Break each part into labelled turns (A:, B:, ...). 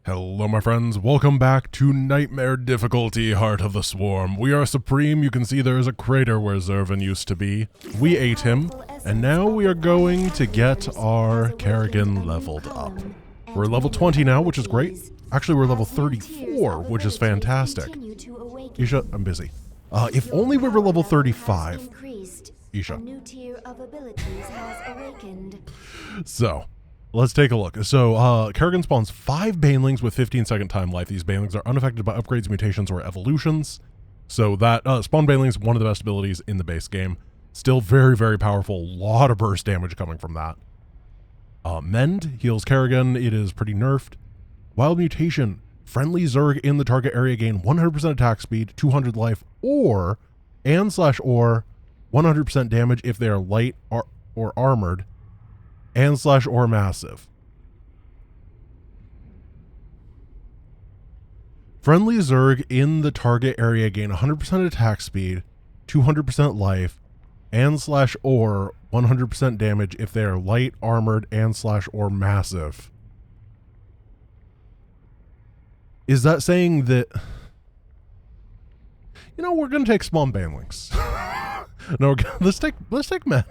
A: Hello my friends, welcome back to Nightmare Difficulty Heart of the Swarm. We are supreme. You can see there is a crater where Zervan used to be. We ate him, and now we are going to get our Kerrigan leveled up. We're level 20 now, which is great. Actually, we're level 34, which is fantastic. Isha, I'm busy. If only we were level 35. Isha. So, let's take a look. So, Kerrigan spawns 5 Banelings with 15-second time life. These Banelings are unaffected by upgrades, mutations, or evolutions. So that, spawn Baneling is one of the best abilities in the base game. Still very, very powerful. A lot of burst damage coming from that. Mend heals Kerrigan. It is pretty nerfed. Wild Mutation. Friendly Zerg in the target area gain 100% attack speed, 200 life, or 100% damage if they are light or armored, or massive. Friendly Zerg in the target area gain 100% attack speed, 200% life, or 100% damage if they are light, armored, or massive. Is that saying that, you know, we're going to take spawn Banelings? No, let's take Mend.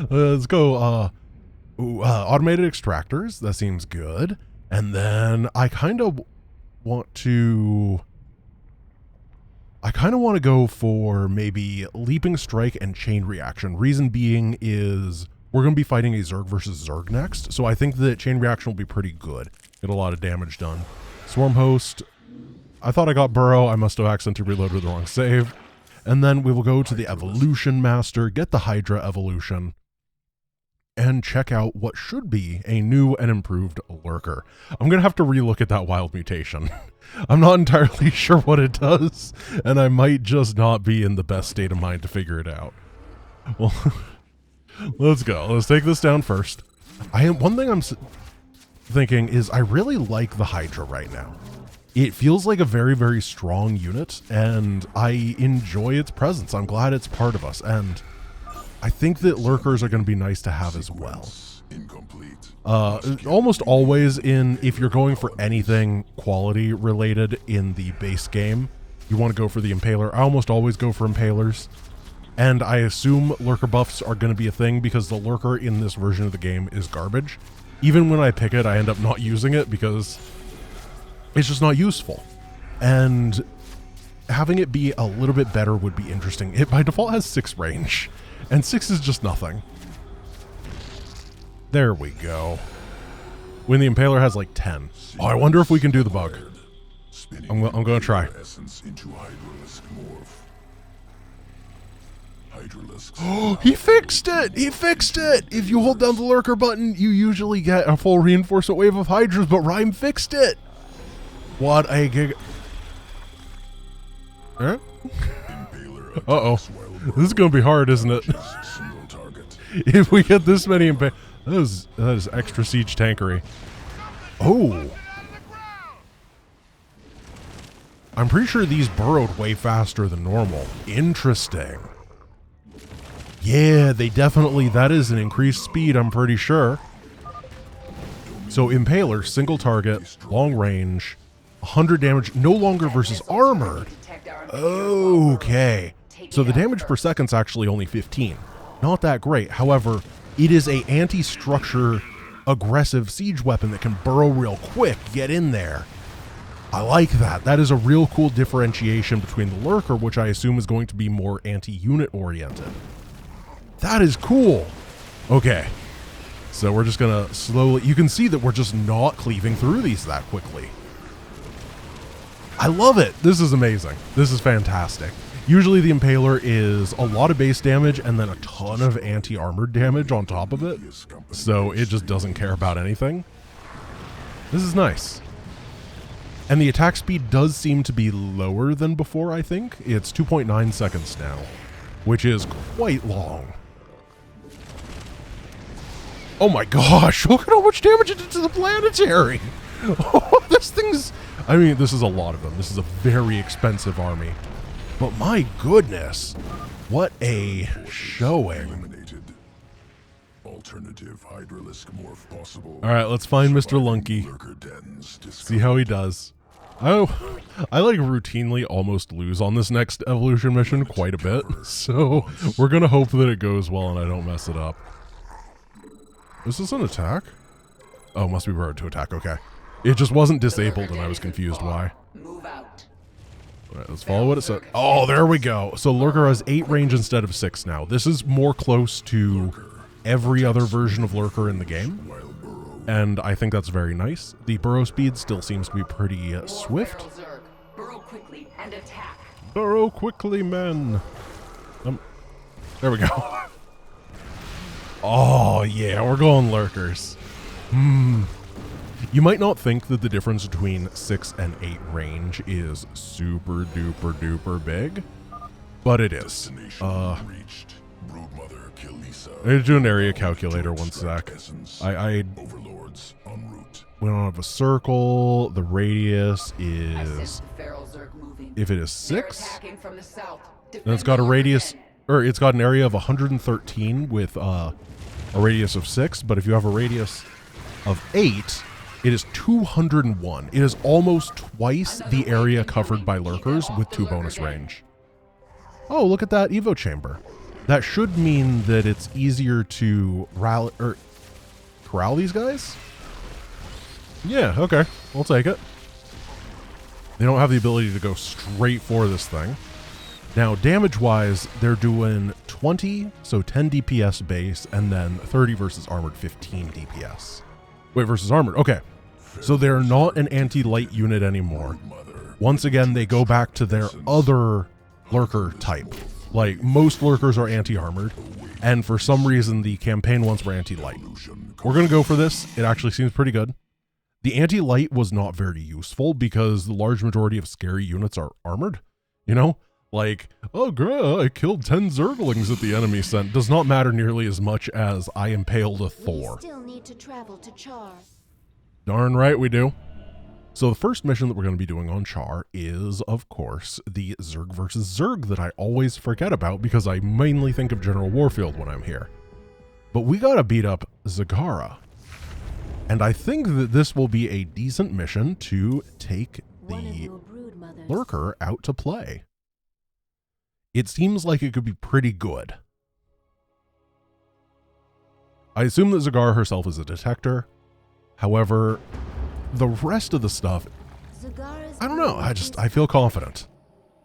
A: Let's go, automated extractors. That seems good. And then I kind of want to go for maybe Leaping Strike and Chain Reaction. Reason being is we're going to be fighting a Zerg versus Zerg next. So I think that Chain Reaction will be pretty good. Get a lot of damage done. Swarm Host. I thought I got Burrow. I must have accidentally reloaded the wrong save. And then we will go to the Evolution Master, get the Hydra Evolution, and check out what should be a new and improved Lurker. I'm going to have to relook at that Wild Mutation. I'm not entirely sure what it does, and I might just not be in the best state of mind to figure it out. Well, let's go. Let's take this down first. One thing I'm thinking is I really like the Hydra right now. It feels like a very, very strong unit, and I enjoy its presence. I'm glad it's part of us, and I think that Lurkers are going to be nice to have as well. Almost always if you're going for anything quality related in the base game, you want to go for the Impaler. I almost always go for Impalers, and I assume Lurker buffs are going to be a thing because the Lurker in this version of the game is garbage. Even when I pick it, I end up not using it because it's just not useful. And having it be a little bit better would be interesting. It by default has 6 range, and 6 is just nothing. There we go. When the Impaler has like 10. Oh, I wonder if we can do the bug. I'm going to try. Oh, he fixed it! He fixed it! If you hold down the Lurker button, you usually get a full reinforcement wave of Hydras, but Rhyme fixed it! What a gig... Huh? Uh-oh. This is going to be hard, isn't it? If we get this many Impalers... That is extra siege tankery. Oh! I'm pretty sure these burrowed way faster than normal. Interesting. Yeah, they definitely... That is an increased speed, I'm pretty sure. So Impaler, single target, long range... 100 damage, no longer versus armored. Okay. So the damage per second's actually only 15. Not that great. However, it is a anti-structure aggressive siege weapon that can burrow real quick, get in there. I like that. That is a real cool differentiation between the Lurker, which I assume is going to be more anti-unit oriented. That is cool. Okay. So we're just going to slowly... You can see that we're just not cleaving through these that quickly. I love it. This is amazing. This is fantastic. Usually the Impaler is a lot of base damage and then a ton of anti-armored damage on top of it. So it just doesn't care about anything. This is nice. And the attack speed does seem to be lower than before, I think. It's 2.9 seconds now, which is quite long. Oh my gosh, look at how much damage it did to the planetary. Oh, this thing's... I mean, this is a lot of them. This is a very expensive army. But my goodness, what a showing.
B: alternative Hydralisk morph possible.
A: All right, let's find Mr. Lunky.
B: Lurker dens
A: See how he does. Oh, I like routinely almost lose on this next evolution mission quite a bit. So we're going to hope that it goes well and I don't mess it up. Is this an attack? Oh, must be road to attack. Okay. It just wasn't disabled and I was confused why.
C: Move out.
A: All right, let's follow what it said. Oh, there we go. So Lurker has 8 range instead of 6 now. This is more close to every other version of Lurker in the game. And I think that's very nice. The burrow speed still seems to be pretty swift.
C: Burrow quickly and attack.
A: Burrow quickly, men. There we go. Oh, yeah, we're going Lurkers. You might not think that the difference between 6 and 8 range is super duper duper big, but it is.
B: Reached. Broodmother
A: I need to do an area calculator one sec. I
B: Overlords en route.
A: We don't have a circle. The radius
C: I
A: is,
C: sense the feral Zerg moving.
A: if it is
C: They're
A: 6,
C: attacking from the south.
A: then it's got a radius, or it's got an area of 113 with a radius of 6. But if you have a radius of 8, it is 201. It is almost twice the area covered by lurkers with 2 bonus range. Oh, look at that Evo chamber. That should mean that it's easier to rally or corral these guys. Yeah, okay, we'll take it. They don't have the ability to go straight for this thing. Now, damage-wise, they're doing 20, so 10 DPS base, and then 30 versus armored, 15 DPS. Wait, versus armored, okay. So they're not an anti-light unit anymore. Once again, they go back to their other lurker type. Like, most lurkers are anti-armored, and for some reason, the campaign ones were anti-light. We're going to go for this. It actually seems pretty good. The anti-light was not very useful because the large majority of scary units are armored. You know? Like, oh, I killed 10 Zerglings that the enemy sent. Does not matter nearly as much as I impaled a Thor.
D: We still need to travel to Char.
A: Darn right we do. So the first mission that we're going to be doing on Char is, of course, the Zerg versus Zerg that I always forget about because I mainly think of General Warfield when I'm here. But we got to beat up Zagara. And I think that this will be a decent mission to take the lurker out to play. It seems like it could be pretty good. I assume that Zagara herself is a detector. However, the rest of the stuff, I don't know. I feel confident.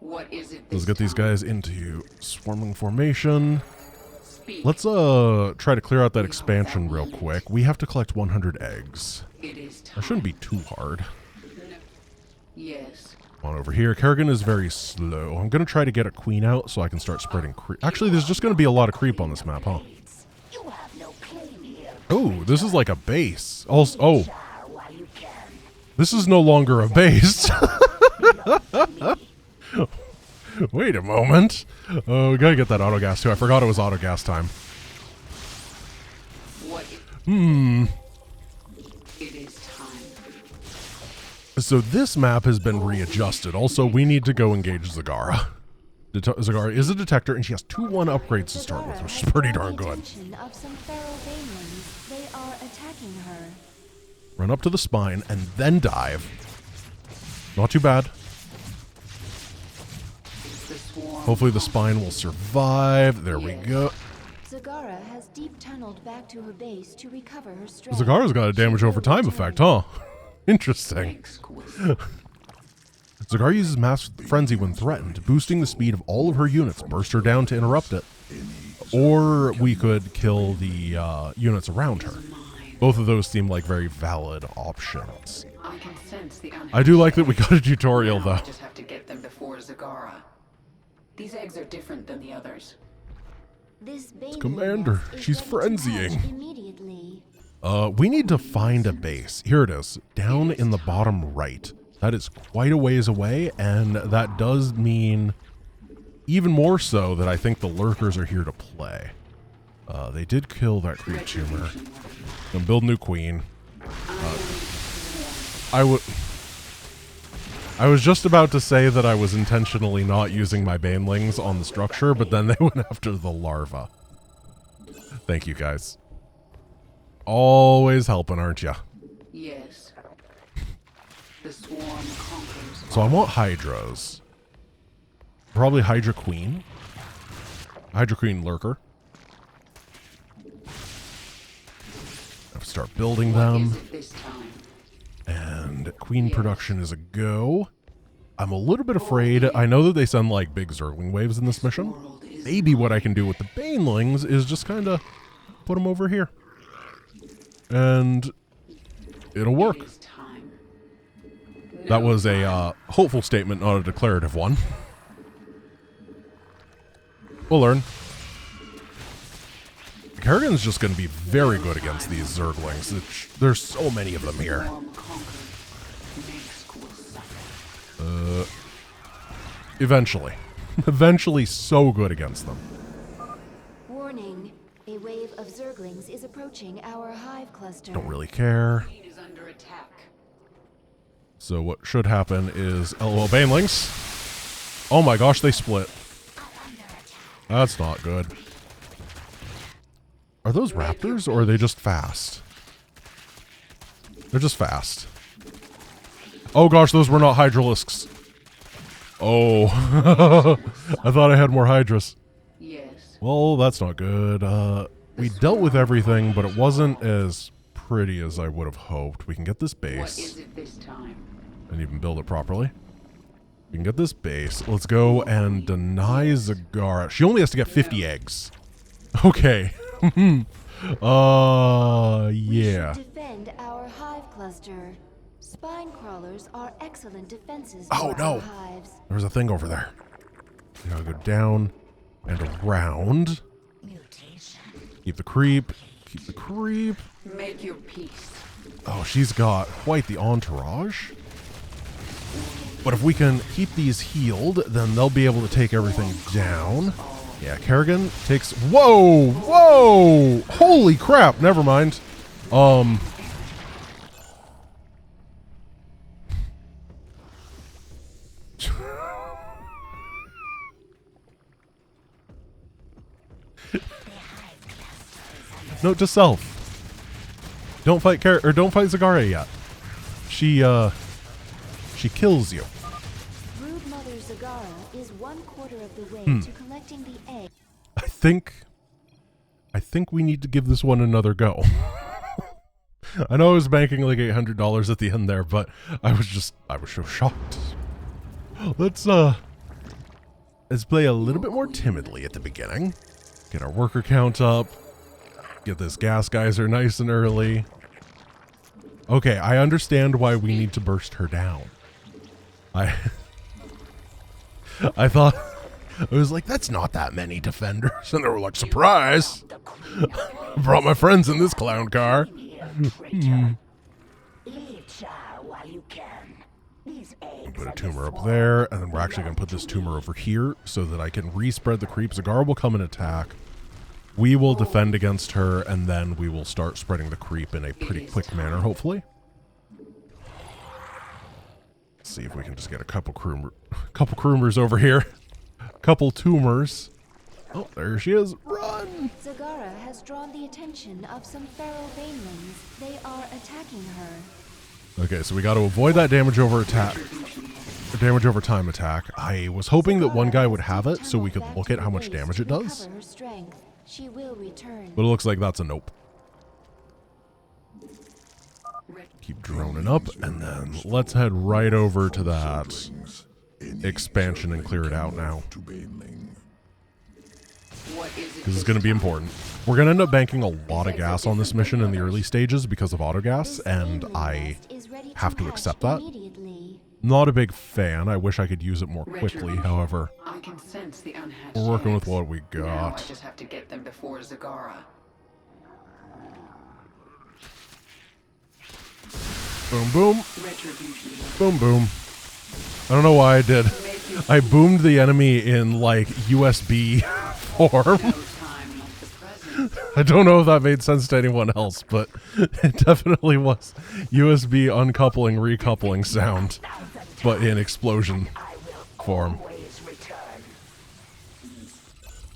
C: What is it?
A: Let's get these guys into swarming formation. Let's try to clear out that expansion real quick. We have to collect 100 eggs. That shouldn't be too hard.
C: Yes.
A: Come on over here. Kerrigan is very slow. I'm going to try to get a queen out so I can start spreading creep. Actually, there's just going to be a lot of creep on this map, huh? Oh, this is like a base. Also, oh, this is no longer a base. Wait a moment. Oh, we gotta get that auto gas too. I forgot it was auto gas time.
C: It is time.
A: So this map has been readjusted. Also, we need to go engage Zagara. Zagara is a detector, and she has 2-1 upgrades to start with, which is pretty darn good.
D: Of some feral Banelings. They are attacking her.
A: Run up to the spine and then dive. Not too bad. Hopefully the spine will survive. There we go.
D: Zagara has deep tunneled back to her base to recover her strength.
A: Zagara's got a damage over time effect, huh? Interesting. Zagara uses Mass Frenzy when threatened, boosting the speed of all of her units, burst her down to interrupt it. Or we could kill the units around her. Both of those seem like very valid options.
C: I can sense the
A: I do like that we got a tutorial, though.
C: I just have to get them before Zagara. These eggs are different than the others.
D: This
A: Commander,
D: Baneling
A: she's
D: is ready to hatch
A: frenzying.
D: Immediately.
A: We need to find a base. Here it is, down in the bottom right. That is quite a ways away, and that does mean even more so that I think the lurkers are here to play. They did kill that creep tumor. Gonna build new queen. I was just about to say that I was intentionally not using my banelings on the structure, but then they went after the larva. Thank you, guys. Always helping, aren't you?
C: Yes. The swarm conquers.
A: So I want Hydras. Probably Hydra Queen. Hydra Queen Lurker. Have to start building
C: What
A: them.
C: is it this time?
A: And Queen production is a go. I'm a little bit afraid. I know that they send like big Zergling waves in this mission.
C: World is
A: Maybe what I can do with the Banelings is just kind of put them over here. And it'll work.
C: It is time.
A: That was a hopeful statement, not a declarative one. We'll learn. Kerrigan's just going to be very good against these Zerglings. There's so many of them here.
C: Swarm conquered. Mace will suffer.
A: Eventually. Eventually so good against them.
D: Warning. A wave of Zerglings is approaching our hive cluster.
A: Don't really care.
C: It is under attack.
A: So what should happen is LOL Banelings. Oh my gosh, they split. That's not good. Are those raptors or are they just fast? They're just fast. Oh gosh, those were not Hydralisks. Oh. I thought I had more Hydras.
C: Yes.
A: Well, that's not good. We dealt with everything, but it wasn't as pretty as I would have hoped. We can get this
C: What
A: base
C: is it this time?
A: and even build it properly. We can get this base. Let's go and deny Zagara. She only has to get 50 eggs. Okay.
D: We
A: Yeah.
D: should defend our hive cluster. Spine crawlers are excellent defenses for
A: Oh,
D: our
A: no.
D: hives.
A: There's a thing over there. We gotta go down and around. Keep the creep. Keep the creep.
C: Make your peace.
A: Oh, she's got quite the entourage. But if we can keep these healed, then they'll be able to take everything down. Yeah, Kerrigan takes... Whoa! Whoa! Holy crap! Never mind. Note to self. Don't fight don't fight Zagara yet. She kills you.
D: Brood Mother Zagara is 1/4 of the way to collecting the egg.
A: I think we need to give this one another go. I know I was banking like $800 at the end there, but I was so shocked. Let's play a little bit more timidly at the beginning. Get our worker count up. Get this gas geyser nice and early. Okay, I understand why we need to burst her down. I thought, I was like, that's not that many defenders. And they were like, surprise! Brought my friends in this clown car. Put a tumor up there, and then we're actually going to put this tumor over here so that I can respread the creep. Zagara will come and attack. We will defend against her, and then we will start spreading the creep in a pretty quick manner, hopefully. Let's see if we can just get a couple croomers over here. Couple tumors. Oh, there she is. Run!
D: Zagara has drawn the attention of some feral banelings. They are attacking her.
A: Okay, so we got to avoid that damage over attack. Damage over time attack. I was hoping that one guy would have it so we could look at how much damage it does.
D: Her strength. She will return.
A: But it looks like that's a nope. Keep droning up, and then let's head right over to that expansion and clear it out now.
B: To Baneling.
C: What is it?
A: Because it's going to be important. We're going to end up banking a lot of gas on this mission in the early stages because of autogas, and I have to accept that. Not a big fan. I wish I could use it more quickly, however.
C: I can sense the unhatched
A: We're working with
C: eggs.
A: what we
C: Now I
A: got.
C: just have to get them before Zagara.
A: Boom, boom.
C: Retribution.
A: Boom, boom. I don't know why I did. I boomed the enemy in, like, USB form.
C: No time like the present.
A: I don't know if that made sense to anyone else, but it definitely was USB uncoupling, recoupling sound, but in explosion form.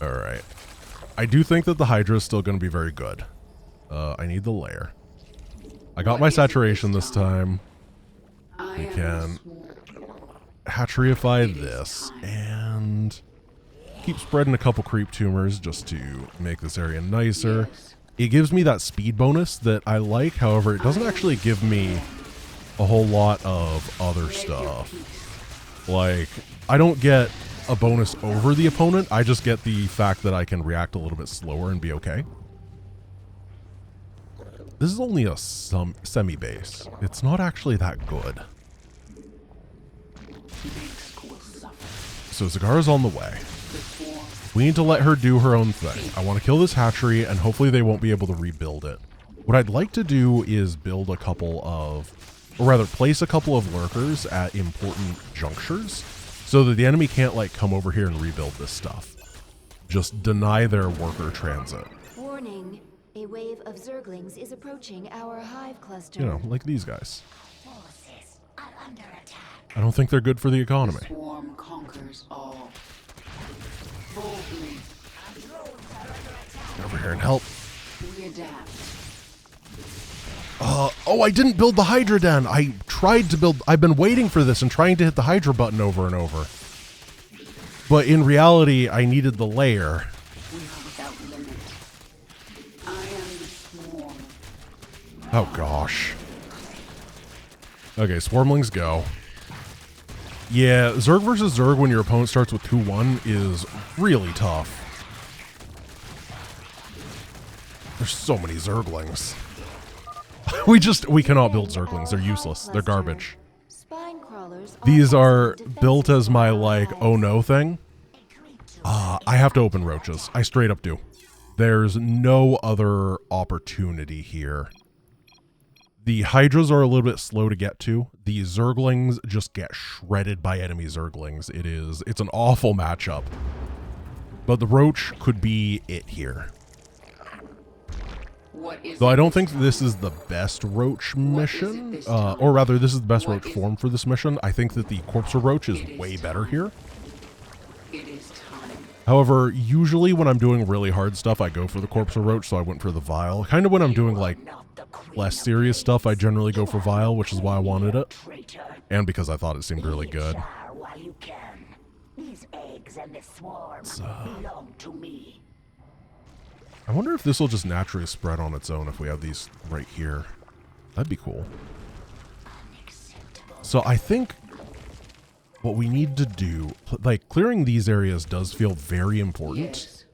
A: Alright. I do think that the Hydra is still going to be very good. I need the layer. I got my saturation this time. We can hatcheryify this and keep spreading a couple creep tumors just to make this area nicer. It gives me that speed bonus that I like. However, it doesn't actually give me a whole lot of other stuff. Like, I don't get a bonus over the opponent. I just get the fact that I can react a little bit slower and be okay. This is only a semi-base. It's not actually that good. So Zagara's on the way. We need to let her do her own thing. I want to kill this hatchery, and hopefully they won't be able to rebuild it. What I'd like to do is build a couple of, or rather place a couple of lurkers at important junctures so that the enemy can't like come over here and rebuild this stuff. Just deny their worker transit.
D: Warning. A wave of Zerglings is approaching our hive cluster.
A: You know, like these guys.
C: Forces are under attack.
A: I don't think they're good for the economy.
C: Swarm conquers all. Boldly,
A: Get over here and help.
C: we adapt.
A: Oh, I didn't build the Hydra Den. I tried to build, I've been waiting for this and trying to hit the Hydra button over and over. But in reality, I needed the layer.
C: We are without limit. I am the swarm.
A: Oh gosh. Okay, Swarmlings go. Yeah, Zerg versus Zerg when your opponent starts with 2-1 is really tough. There's so many Zerglings. we cannot build Zerglings. They're useless. They're garbage.
D: Spine crawlers
A: These are built as my like, oh no thing. I have to open roaches. I straight up do. There's no other opportunity here. The Hydras are a little bit slow to get to. The Zerglings just get shredded by enemy Zerglings. It's an awful matchup. But the Roach could be it here.
C: What is
A: Though I don't think this is the best Roach mission. Or rather, this is the best Roach form for this mission. I think that the Corpser Roach is way better here.
C: It is time.
A: However, usually when I'm doing really hard stuff, I go for the Corpser Roach, so I went for the Vile. Kind of when I'm doing like less serious stuff, I generally go for Vile, which is why I wanted it. And because I thought it seemed really good.
E: While you can. These eggs and this swarm belong to me.
A: I wonder if this will just naturally spread on its own if we have these right here. That'd be cool. So I think what we need to do, like clearing these areas does feel very important.
C: Yes.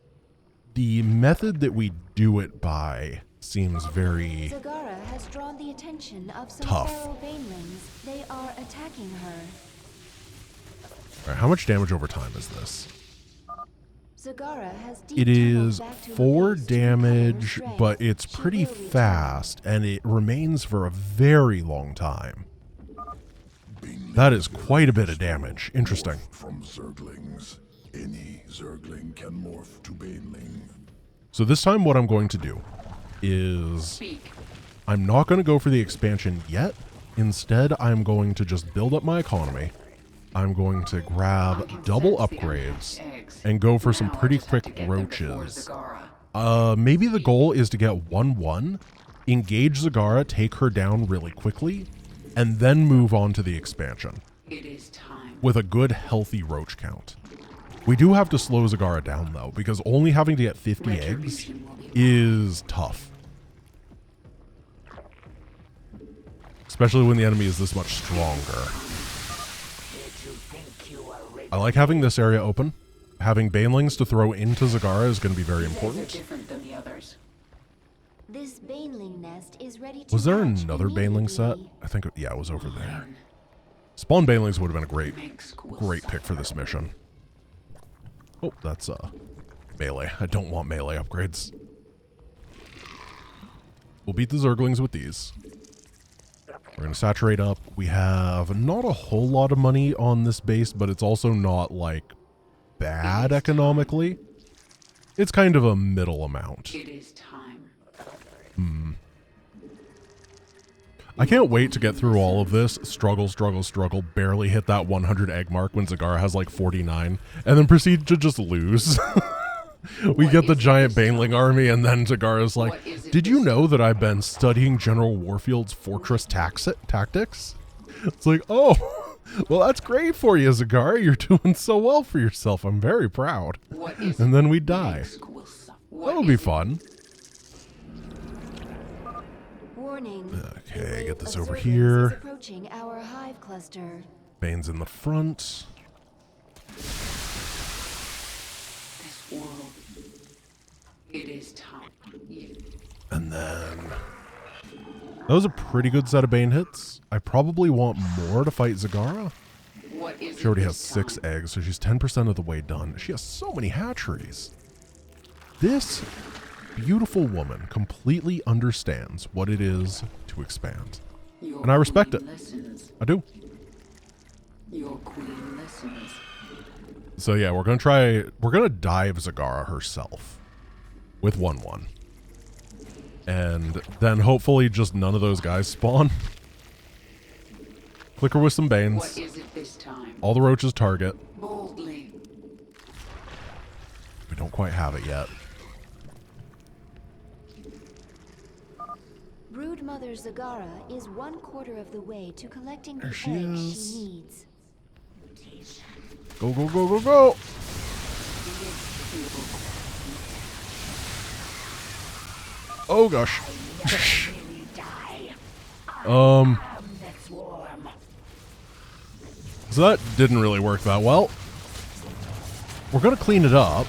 A: The method that we do it by seems very
D: Zagara has drawn the attention of some
A: tough.
D: feral banelings. They are attacking her.
A: All right, how much damage over time is this?
D: Zagara has deep
A: It is
D: tunnels back to her
A: 4
D: base to recover
A: damage,
D: strength.
A: but it's
D: She
A: pretty
D: will return.
A: fast, and it remains for a very long time. That is quite a bit of damage. Interesting.
B: From Zerglings. Any Zergling can morph to Baneling.
A: So this time what I'm going to do is
C: Speak.
A: I'm not going to go for the expansion yet. Instead, I'm going to just build up my economy. I'm going to grab double upgrades and go for some pretty quick roaches. Maybe the goal is to get 1-1, engage Zagara, take her down really quickly, and then move on to the expansion
C: It is time.
A: with a good, healthy roach count. We do have to slow Zagara down, though, because only having to get 50 eggs
C: Retribution will be
A: is tough. Especially when the enemy is this much stronger. I like having this area open. Having Banelings to throw into Zagara is going to be very
C: These eggs are
A: important.
C: different than the others.
D: This baneling nest is ready to
A: Was there
D: hatch
A: another Baneling set?
D: immediately.
A: I think, yeah, it was over there. Spawn Banelings would have been a great
C: Makes cool
A: great pick for this mission. Oh, that's melee. I don't want melee upgrades. We'll beat the Zerglings with these. We're going to saturate up. We have not a whole lot of money on this base, but it's also not, like, bad economically. It's kind of a middle amount.
C: It is time.
A: I can't wait to get through all of this. Struggle, struggle, struggle. Barely hit that 100 egg mark when Zagara has like 49. And then proceed to just lose. We get the giant Baneling army, and then Zagara's like, did you know that I've been studying General Warfield's fortress tactics? It's like, oh, well, that's great for you, Zagara. You're doing so well for yourself. I'm very proud. And then we die. That'll be fun.
D: Warning.
A: Okay, get this
D: A
A: over
D: Zerglings
A: here.
D: is approaching our hive cluster.
A: Bane's in the front.
C: This world. It is time.
A: And then... that was a pretty good set of Bane hits. I probably want more to fight Zagara.
C: What is
A: She already
C: it
A: has
C: this
A: 6
C: time?
A: eggs, so she's 10% of the way done. She has so many hatcheries. This beautiful woman completely understands what it is to expand.
C: Your
A: And I respect
C: queen
A: it.
C: Listens.
A: I do.
C: Your queen listens.
A: So yeah, we're gonna dive Zagara herself with 1/1. And then hopefully just none of those guys spawn. Click her with some Banes.
C: What is it this time?
A: All the roaches target.
C: Boldly.
A: We don't quite have it yet.
D: Broodmother Zagara is 1/4 of the way to collecting the
A: There she
D: eggs
A: is.
D: she needs.
A: Go, go, go, go, go! Oh gosh. So that didn't really work that well. We're gonna clean it up.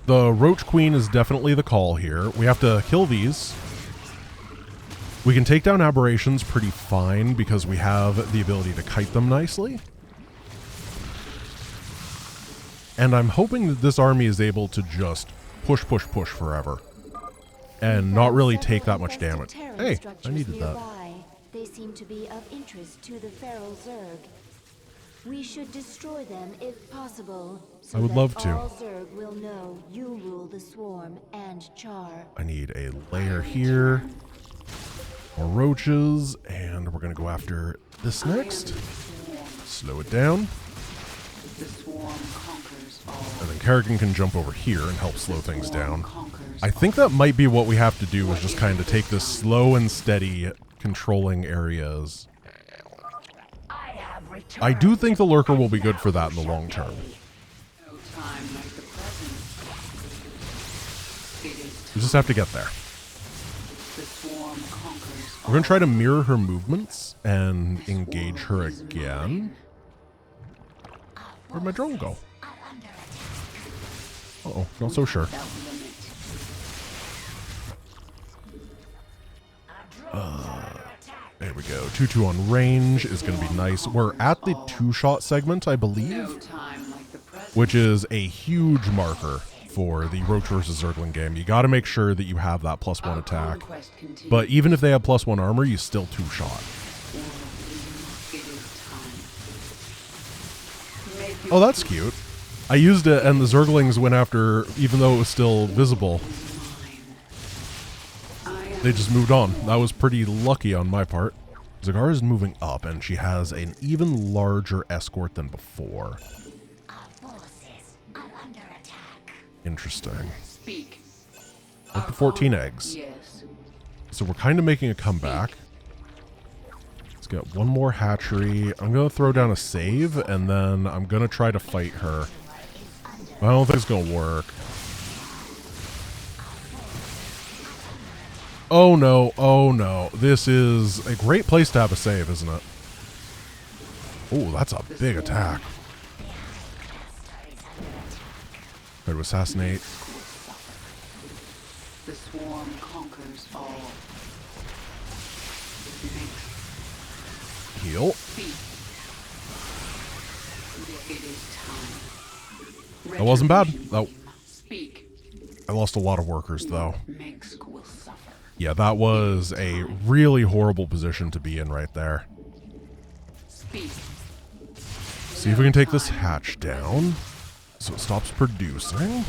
A: The Roach Queen is definitely the call here. We have to kill these. We can take down aberrations pretty fine because we have the ability to kite them nicely. And I'm hoping that this army is able to just push, push, push forever. And not really take that much damage. Hey, I needed that.
D: They seem to be of interest to the feral Zerg. We should destroy them if possible. So
A: I would
D: that
A: love to.
D: all Zerg will know you rule the swarm and Char.
A: I need a layer here. More roaches. And we're going to go after this next. Slow it down.
C: The swarm conquers all.
A: And then Kerrigan can jump over here and help slow things down.
C: Conquers
A: I think that might be what we have to do, is just kind of take this slow and steady controlling areas. I do think the Lurker will be good for that in the long term.
C: no time like the present. It is
A: We just have to get there.
C: the swarm conquers
A: We're going to try to mirror her movements and engage her again. Where'd my drone go? Uh-oh, not so sure. There we go. 2-2 on range is going to be nice. We're at the 2-shot segment, I
C: no
A: believe,
C: time like the present.
A: which is a huge marker for the Roach vs. Zergling game. You got to make sure that you have that +1 attack.
C: Conquest continues.
A: But even if they have +1 armor, you still 2-shot.
C: It is time. Make
A: Oh, that's cute. I used it and the Zerglings went after, even though it was still visible. They just moved on. That was pretty lucky on my part. Zagara is moving up, and she has an even larger escort than before. Interesting.
C: Speak.
A: Up to 14 eggs.
C: Yes.
A: So we're kind of making a comeback. Let's get one more hatchery. I'm going to throw down a save, and then I'm going to try to fight her. I don't think it's going to work. Oh no, oh no. This is a great place to have a save, isn't it? Oh, that's a big attack. Try to assassinate.
C: The swarm conquers all.
A: Heal.
C: Speak. It is time.
A: That wasn't bad.
C: Retribution
A: That,
C: Speak.
A: I lost a lot of workers, though.
C: Mengsk will suffer.
A: Yeah, that was a really horrible position to be in right there.
C: Speak.
A: See if we can take this hatch down so it stops producing.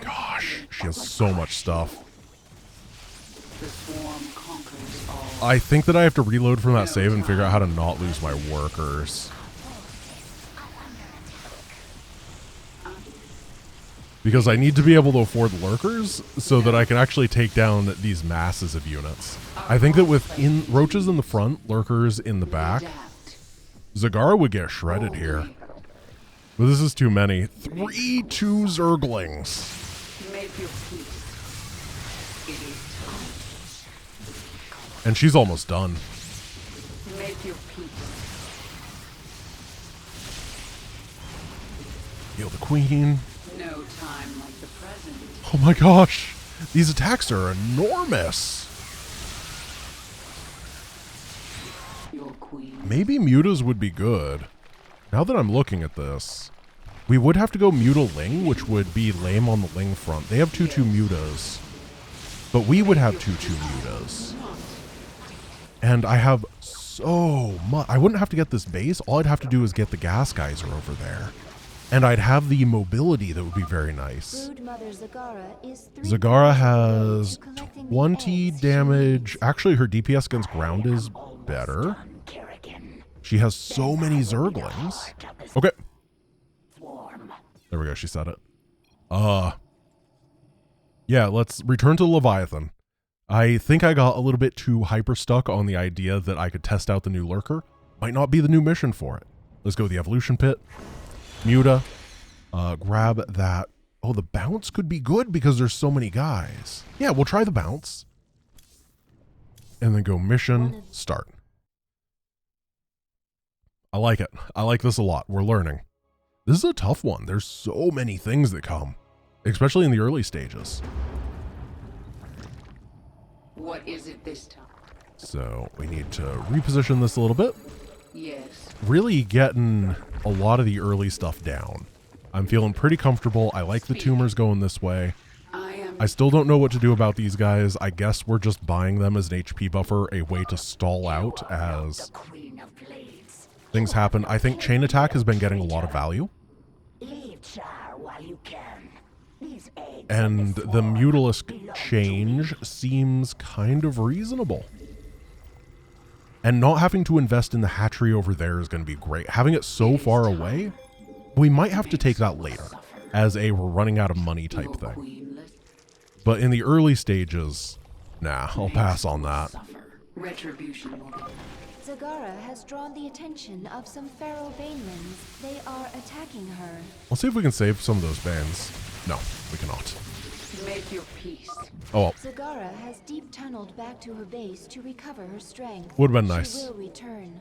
A: Gosh, she has so much stuff.
C: The swarm conquers all.
A: I think that I have to reload from that save and figure out how to not lose my workers. because I need to be able to afford lurkers so that I can actually take down these masses of units. I think that with roaches in the front, lurkers in the back,
C: Adapt.
A: Zagara would get shredded here. But this is too many. 3-2 Zerglings.
C: Make your peace. It is time.
A: And she's almost done.
C: Make your peace.
A: Heal the queen.
C: No time like the present.
A: Oh my gosh. These attacks are enormous.
C: Your queen.
A: Maybe mutas would be good. Now that I'm looking at this, we would have to go muta Ling, which would be lame on the Ling front. They have 2-2 mutas, but we would have 2-2 mutas. And I have so much. I wouldn't have to get this base. All I'd have to do is get the gas geyser over there. And I'd have the mobility that would be very nice.
D: Brood Mother Zagara is 3
A: Zagara has
D: to collecting the
A: 20
D: eggs she
A: damage.
D: needs.
A: Actually, her DPS against ground is
E: Almost
A: better.
E: done, Kerrigan.
A: She has so many Zerglings. Okay.
E: Swarm.
A: There we go. She said it. Yeah, let's return to Leviathan. I think I got a little bit too hyper stuck on the idea that I could test out the new lurker. Might not be the new mission for it. Let's go to the evolution pit. Muta. Grab that. Oh, the bounce could be good because there's so many guys. Yeah, we'll try the bounce. And then go mission, start. I like it. I like this a lot. We're learning. This is a tough one. There's so many things that come, especially in the early stages.
C: What is it this time?
A: So we need to reposition this a little bit.
C: Yes.
A: Really getting a lot of the early stuff down. I'm feeling pretty comfortable. I like the tumors going this way. I still don't know what to do about these guys. I guess we're just buying them as an HP buffer, a way to stall out as
E: Queen of Blades.
A: things happen. I think chain attack has been getting a lot of value.
E: Leave Char while you can. These eggs
A: And the
E: swarm
A: Mutalisk
E: belong to
A: change
E: me.
A: seems kind of reasonable. And not having to invest in the hatchery over there is going to be great. Having it so far away, we might have to take that later as a we're running out of money type thing.
C: Queenless
A: But in the early stages, nah, I'll pass on that.
C: suffer. Retribution will be.
D: Zagara has drawn the attention of some feral banelings. They are attacking her.
A: Let's see if we can save some of those bands. No, we cannot.
C: Make your peace.
A: Oh well,
D: Zagara has deep tunneled back to her base to recover her strength.
A: Would've been nice.
D: She will return.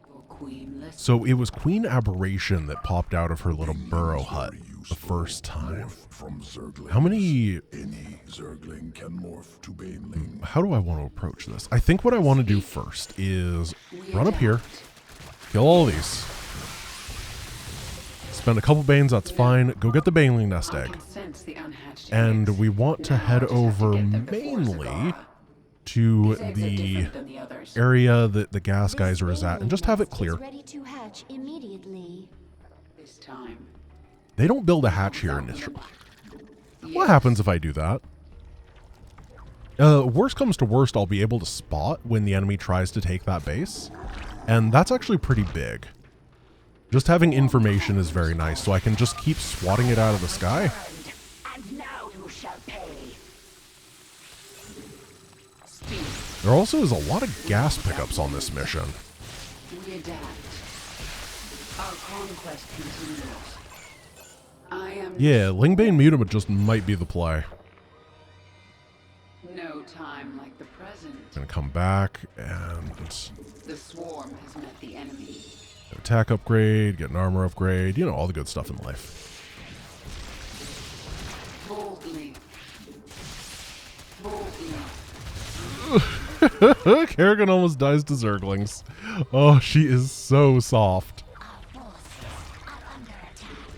C: Your queenless.
A: so it was Queen Aberration that popped out of her little burrow hut the first time.
B: Morph from Zerglings.
A: How many...
B: Any Zergling can morph to Baneling.
A: How do I want to approach this? I think what I want to do first is run up here, kill all these, spend a couple Banes, that's fine, go get the Baneling nest
C: I
A: egg.
C: can sense the unhatched
A: And
C: eggs.
A: we want to
C: Now
A: head
C: I just have to
A: over
C: get them before
A: mainly
C: Zagara.
A: to
C: These eggs are
A: the
C: different than the others.
A: area that the gas
D: This
A: geyser is at and just have it
D: baneling
A: clear.
D: nest is ready to hatch immediately.
C: This time.
A: They don't build a hatch here initially. What
C: Yes.
A: happens if I do that? Worst comes to worst, I'll be able to spot when the enemy tries to take that base. And that's actually pretty big. Just having information is very nice, so I can just keep swatting it out of the sky.
E: And now you shall pay.
C: Speed.
A: There also is a lot of gas pickups on this mission.
C: We adapt. Our conquest continues. I am
A: Yeah, Lingbane Mutum just might be the play.
C: no time like the present.
A: Gonna come back and
C: The swarm has met the enemy.
A: get attack upgrade, get an armor upgrade, you know, all the good stuff in life.
C: Boldly. Boldly.
A: Kerrigan almost dies to Zerglings. Oh, she is so soft.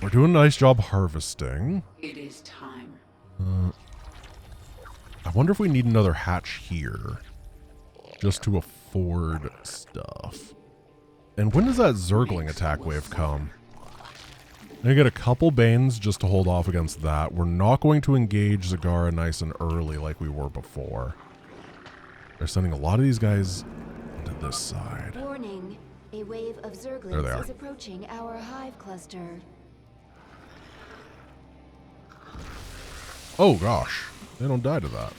A: We're doing a nice job harvesting.
C: It is time.
A: I wonder if we need another hatch here just to afford stuff. And when does that Zergling attack wave come? I'm gonna get a couple Banes just to hold off against that. We're not going to engage Zagara nice and early like we were before. They're sending a lot of these guys into this side.
D: Warning, a wave of
A: There they
D: Zerglings
A: are.
D: is approaching our hive cluster.
A: Oh gosh, they don't die to that.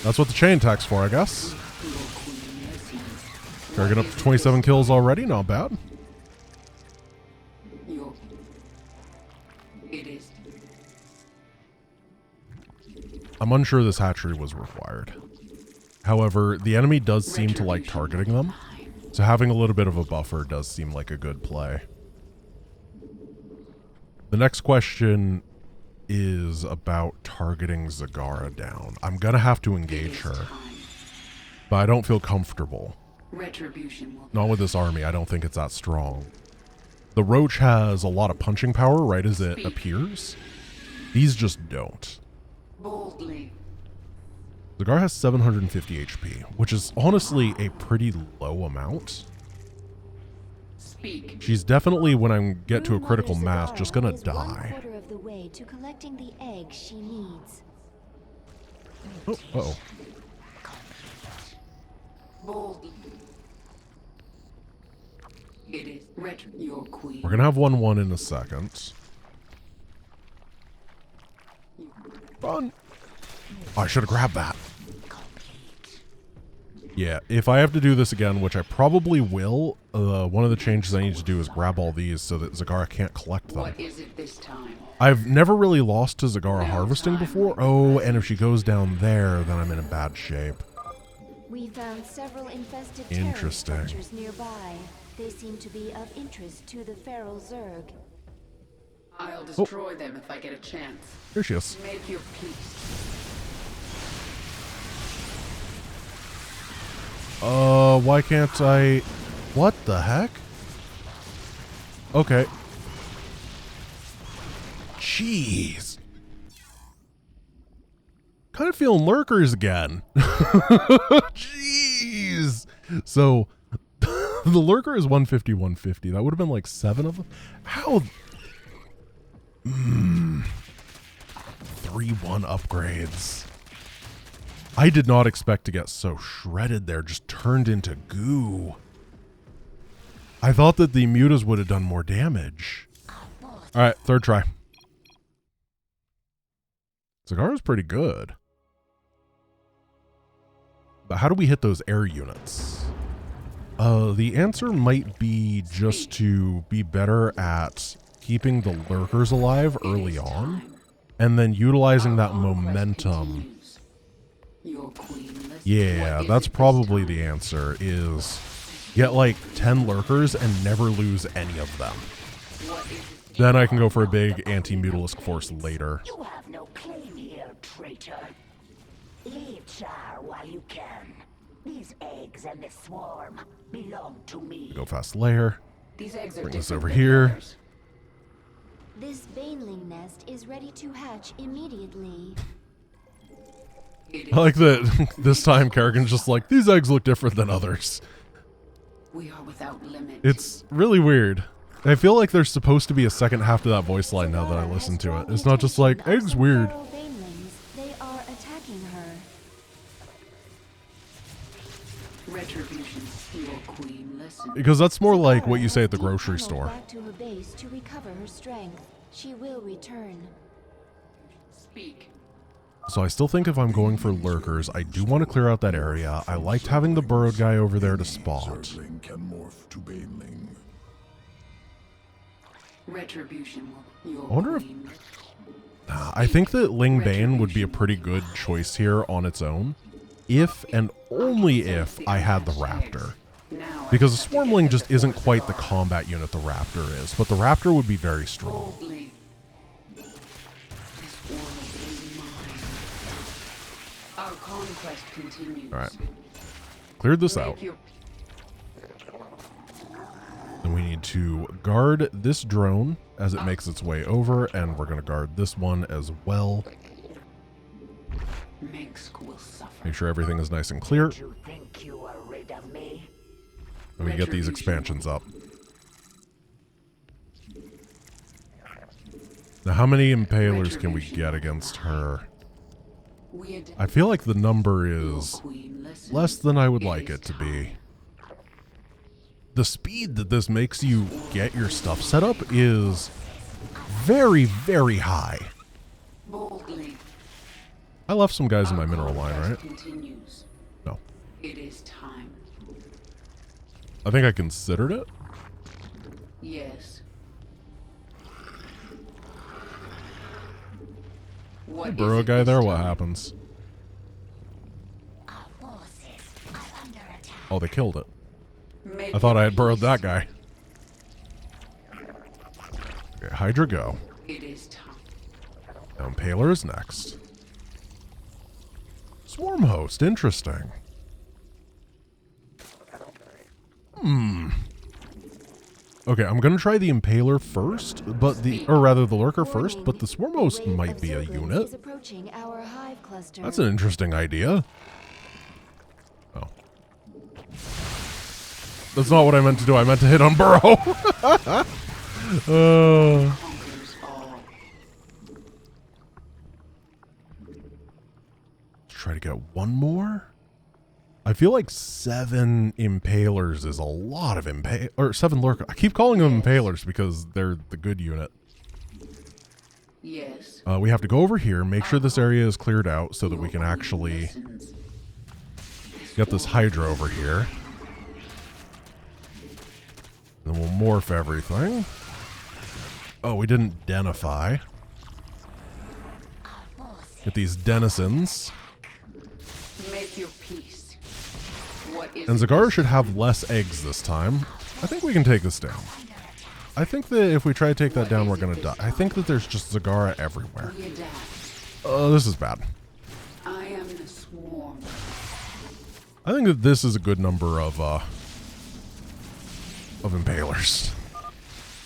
A: That's what the chain attack's for, I guess. Target up to 27 kills already, not bad. I'm unsure this hatchery was required. However, the enemy does seem to like targeting them, so having a little bit of a buffer does seem like a good play. The next question is about targeting Zagara down. I'm gonna have to engage her, but I don't feel comfortable. Not with this army, I don't think it's that strong. The Roach has a lot of punching power right as it appears. These just don't.
C: Boldly.
A: Zagara has 750 HP, which is honestly a pretty low amount.
C: Speak.
A: She's definitely, when I get to a critical
D: Broodmother
A: mass,
D: Zagara
A: just gonna
D: is
A: die.
D: 1/4 of the way to collecting the eggs she needs.
A: Oh, uh-oh.
C: Boldly. It is your queen.
A: We're gonna have 1-1 in a second. Run! Oh, I should have grabbed that. Yeah, if I have to do this again, which I probably will, one of the changes I need to do is grab all these so that Zagara can't collect them.
C: What is it this time?
A: I've never really lost to Zagara harvesting before. Oh, and if she goes down there, then I'm in a bad shape.
D: We found several infested
A: Interesting.
D: terror structures nearby. They seem to be of interest to the Feral Zerg.
C: I'll destroy them if I get a chance.
A: Here she is.
C: Make your peace.
A: Why can't I... What the heck? Okay. Jeez. Kind of feeling lurkers again. Jeez. So, the lurker is 150, 150. That would have been like 7 of them. How... 3-1 upgrades. I did not expect to get so shredded there, just turned into goo. I thought that the mutas would have done more damage. Alright, third try. Zagara's pretty good. But how do we hit those air units? The answer might be just to be better at keeping the lurkers alive early on, and then utilizing that momentum. Yeah, that's probably the answer, is get like 10 lurkers and never lose any of them. Then I can go for a big anti-mutalisk force later.
E: You have no claim here, traitor. Leave Char while you can. These eggs and this swarm belong to me.
A: Go fast layer.
C: These eggs are
A: Bring this
C: different
A: over
C: than
A: here.
C: others.
D: This baneling nest is ready to hatch immediately.
A: I like that this time Kerrigan's just like, these eggs look different than others.
C: We are without limit.
A: It's really weird. I feel like there's supposed to be a second half to that voice line now that I listen to it. It's not just like, eggs weird.
D: Feral banelings. They are attacking her.
C: Retribution, your queen, listen.
A: Because that's more like what you say at the
D: Zagara
A: grocery
D: has
A: store.
D: back to her base to recover her strength. She will return.
C: Speak.
A: So I still think if I'm going for lurkers, I do want to clear out that area. I liked having the burrowed guy over there to spot.
B: Zergling can morph to baneling.
C: Retribution, your
A: I wonder if-
C: queen.
A: I think that Ling Bane would be a pretty good choice here on its own, if and only if I had the Raptor.
C: Now
A: Because the Swarmling just isn't quite the combat unit the Raptor is, but the Raptor would be very strong.
C: boldly. This world is mine. Our conquest continues.
A: Alright. Cleared this out.
C: Make your
A: Then we need to guard this drone as it makes its way over, and we're going to guard this one as well.
C: Mengsk will suffer.
A: Make sure everything is nice and clear,
E: You think you are rid of me?
A: and we get these expansions up. Now, how many Impalers can we get against her? I feel like the number is
C: Queen, listen.
A: less than I would like it to be. The speed that this makes you get your stuff set up is very, very high. I left some guys in my mineral line, right?
C: Continues.
A: No.
C: It is time.
A: I think I considered it.
C: Yes. What is
A: Burrow
C: it
A: guy
C: this
A: there, what
C: time?
A: happens?
E: Our forces are under attack.
A: Oh, they killed it.
C: Make
A: I thought I
C: your
A: had burrowed
C: peace.
A: that guy. Okay, Hydra go.
C: It is time.
A: Now Impaler is next. Swarm host, interesting. Okay, I'm gonna try the Impaler first, but the Lurker first, but the Swarm host
D: Wave
A: might
D: of
A: be a
D: Zerglings
A: unit.
D: is approaching our hive cluster.
A: That's an interesting idea. Oh. That's not what I meant to do. I meant to hit on Burrow.
C: Conquers all.
A: Try to get one more. I feel like 7 Impalers is a lot of or 7 Lurker. I keep calling them Impalers because they're the good unit.
C: Yes.
A: We have to go over here, make sure this area is cleared out so that we can actually
C: Listens.
A: get this Hydra over here. Then we'll morph everything. Oh, we didn't denify. Get these denizens.
C: Make your peace. What is
A: And
C: it
A: Zagara
C: this
A: should have less eggs this time. I think we can take this down. I think that if we try to take that down, we're going to die. I think that there's just Zagara everywhere.
C: We adapt.
A: This is bad.
C: I am the swarm.
A: I think that this is a good number of Impalers.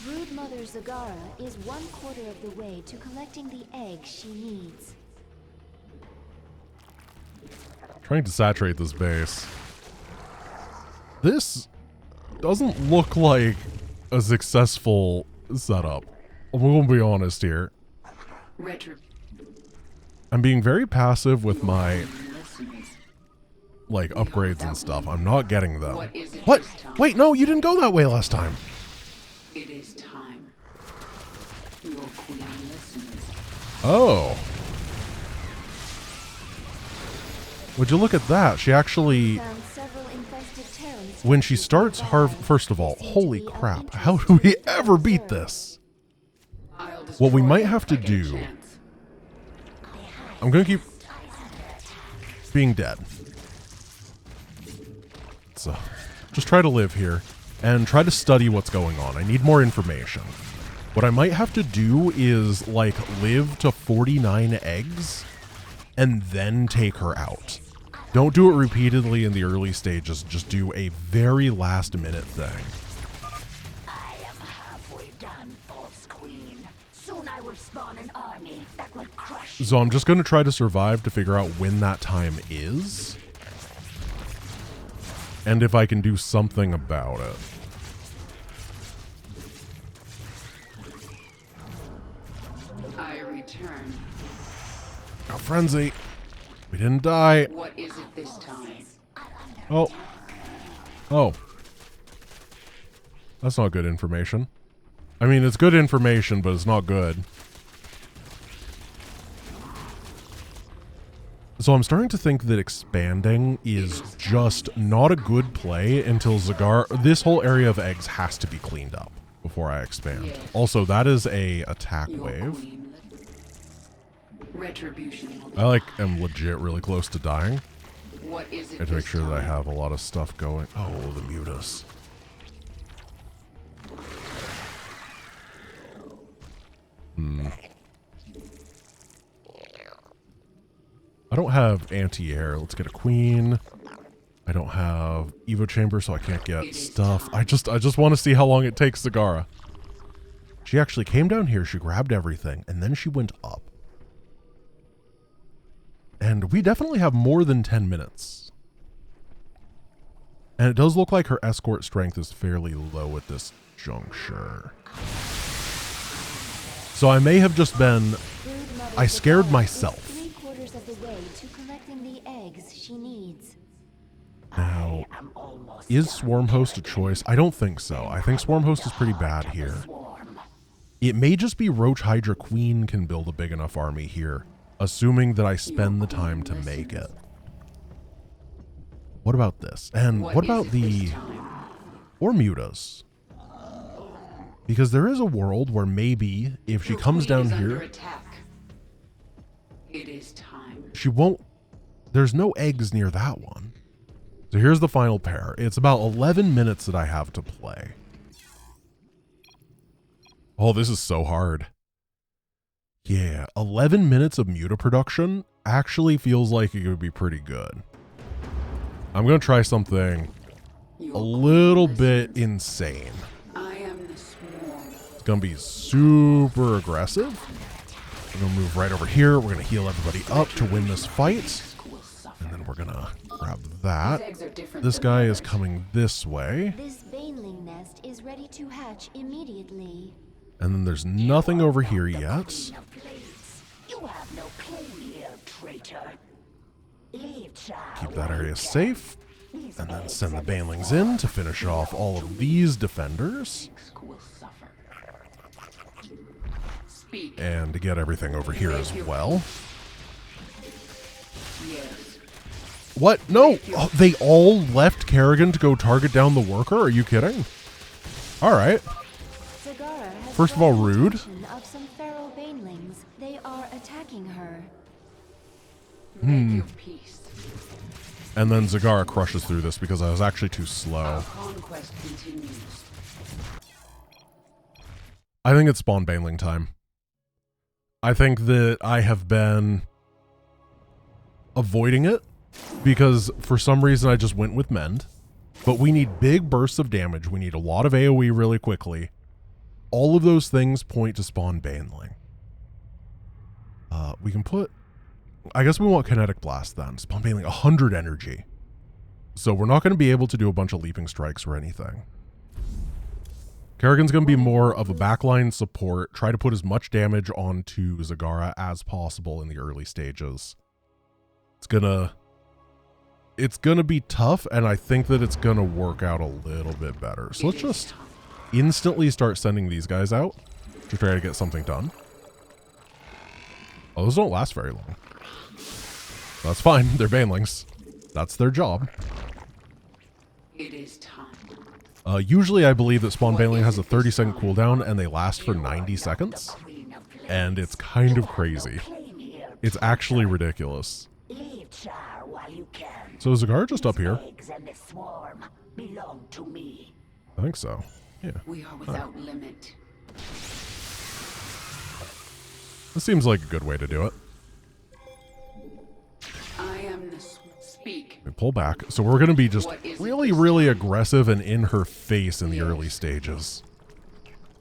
D: Brood Mother Zagara is 1/4 of the way to collecting the eggs she needs.
A: Trying to saturate this base. This doesn't look like a successful setup. I'm gonna be honest here.
C: Retro.
A: I'm being very passive with my
C: Listens.
A: like upgrades and stuff. I'm not getting them.
C: What is it
A: What?
C: this time?
A: Wait, no, you didn't go that way last time.
C: It is time. Your queen listens.
A: Oh. Would you look at that? She actually,
D: Found several infested Terrans.
A: when she starts first of all, holy crap, how do we ever beat this?
C: I'll
A: What we
C: destroy
A: might
C: you
A: have
C: if
A: to
C: I get a
A: do-
C: chance.
A: I'm gonna keep being dead. So, just try to live here and try to study what's going on. I need more information. What I might have to do is, like, live to 49 eggs and then take her out. Don't do it repeatedly in the early stages. Just do a very last minute thing.
E: I am halfway done, false queen. Soon I will spawn an army that will crush you.
A: So I'm just going to try to survive to figure out when that time is. And if I can do something about it.
C: I return.
A: Oh, frenzy. We didn't die.
C: What is it this time?
A: Oh. Oh. That's not good information. I mean, it's good information, but it's not good. So I'm starting to think that expanding is just not a good play until Zagara... This whole area of eggs has to be cleaned up before I expand.
C: Yes.
A: Also, that is a attack
C: Your
A: wave.
C: queen listens. Retribution will be
A: I, like, am legit really close to dying.
C: What is it
A: I have to make
C: this
A: sure that I
C: time?
A: have a lot of stuff going. Oh, the Mutas. I don't have anti-air. Let's get a queen. I don't have Evo chamber, so I can't get stuff. I just want to see how long it takes Zagara. She actually came down here, she grabbed everything, and then she went up. And we definitely have more than 10 minutes. And it does look like her escort strength is fairly low at this juncture. So I may have just been...
D: Brood Mother
A: I scared
D: Zagara
A: myself.
D: is 3/4 of the way to collecting the eggs she needs.
A: Now,
E: I'm almost
A: is
E: done.
A: Swarm Host a choice? I don't think so. I think Swarm Host is pretty bad here.
E: Swarm.
A: It may just be Roach Hydra Queen can build a big enough army here assuming that I spend the time to make it. What about this? And what about the Ormutas? Because there is a world where maybe if she comes down here,
C: It is time.
A: she won't. There's no eggs near that one. So here's the final pair. It's about 11 minutes that I have to play. Oh, this is so hard. Yeah, 11 minutes of Muta production actually feels like it would be pretty good. I'm going to try something a little bit insane.
C: I am the swarm.
A: It's going to be super aggressive. We're going to move right over here. We're going to heal everybody up to win this fight.
C: Will suffer.
A: And then we're going to grab
C: These
A: that.
C: eggs are different
A: This
C: than
A: guy
C: the
A: is
C: others.
A: coming this way.
D: This baneling nest is ready to hatch immediately.
A: And then there's nothing over here yet.
E: Queen of Blades. You have no claim here, traitor. Leave Char
A: Keep that
E: while you
A: area
E: can.
A: safe.
E: These
A: And then
E: eggs
A: send the
E: and
A: banelings
E: swarm
A: in to finish off all of these defenders.
C: Will suffer. Speak.
A: And to get everything over here as well.
C: Yes.
A: What? No! Oh, they all left Kerrigan to go target down the worker? Are you kidding? Alright.
D: Zagara has
A: First of all,
D: drawn the
A: rude.
D: attention of some feral banelings. They are attacking her.
C: Make your peace.
A: And then Zagara crushes through this because I was actually too slow.
C: Our conquest continues.
A: I think it's spawn baneling time. I think that I have been avoiding it because for some reason I just went with Mend. But we need big bursts of damage. We need a lot of AoE really quickly. All of those things point to spawn baneling. We can put... I guess we want Kinetic Blast then. Spawn baneling 100 energy. So we're not going to be able to do a bunch of leaping strikes or anything. Kerrigan's going to be more of a backline support. Try to put as much damage onto Zagara as possible in the early stages. It's gonna be tough, and I think that it's gonna work out a little bit better. So let's just instantly start sending these guys out to try to get something done. Oh, those don't last very long. That's fine. They're banelings. That's their job.
C: It is time.
A: Usually I believe that spawn baneling has a 30-second cooldown and they last for 90 seconds.
E: Queen of Blades.
A: And it's kind of crazy.
E: Claim here,
A: It's actually ridiculous.
E: leave Char while you can.
A: So is Zagara just up here?
E: Eggs and the swarm belong to me.
A: I think so. Yeah.
C: We are without limit.
A: This seems like a good way to do it.
C: I am the speak.
A: We pull back. So we're going to be just really, really aggressive and in her face in the early stages.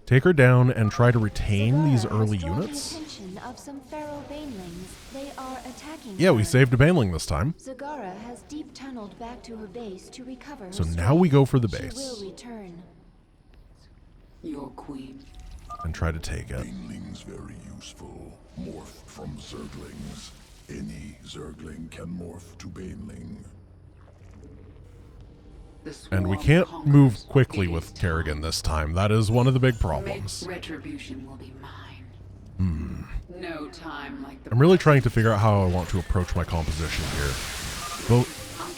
A: Take her down and try to retain these early units.
D: The attention of some feral banelings. They are attacking
A: Yeah,
D: her.
A: we saved a baneling this time.
D: Zagara has deep tunneled back to her base to recover her
A: So now
D: strength.
A: we go for the
D: She
A: base
D: will return.
C: Your queen.
A: and try to take it.
B: Banelings very useful. Morph from Zerglings. Any Zergling can morph to Baneling.
C: The
A: And we
C: swarm
A: can't
C: conquers.
A: move quickly
C: It
A: with
C: is
A: Kerrigan this time. That is one of the big
C: time.
A: problems.
C: Retribution will be mine. No time like the
A: I'm really trying to figure out how I want to approach my composition here. Well,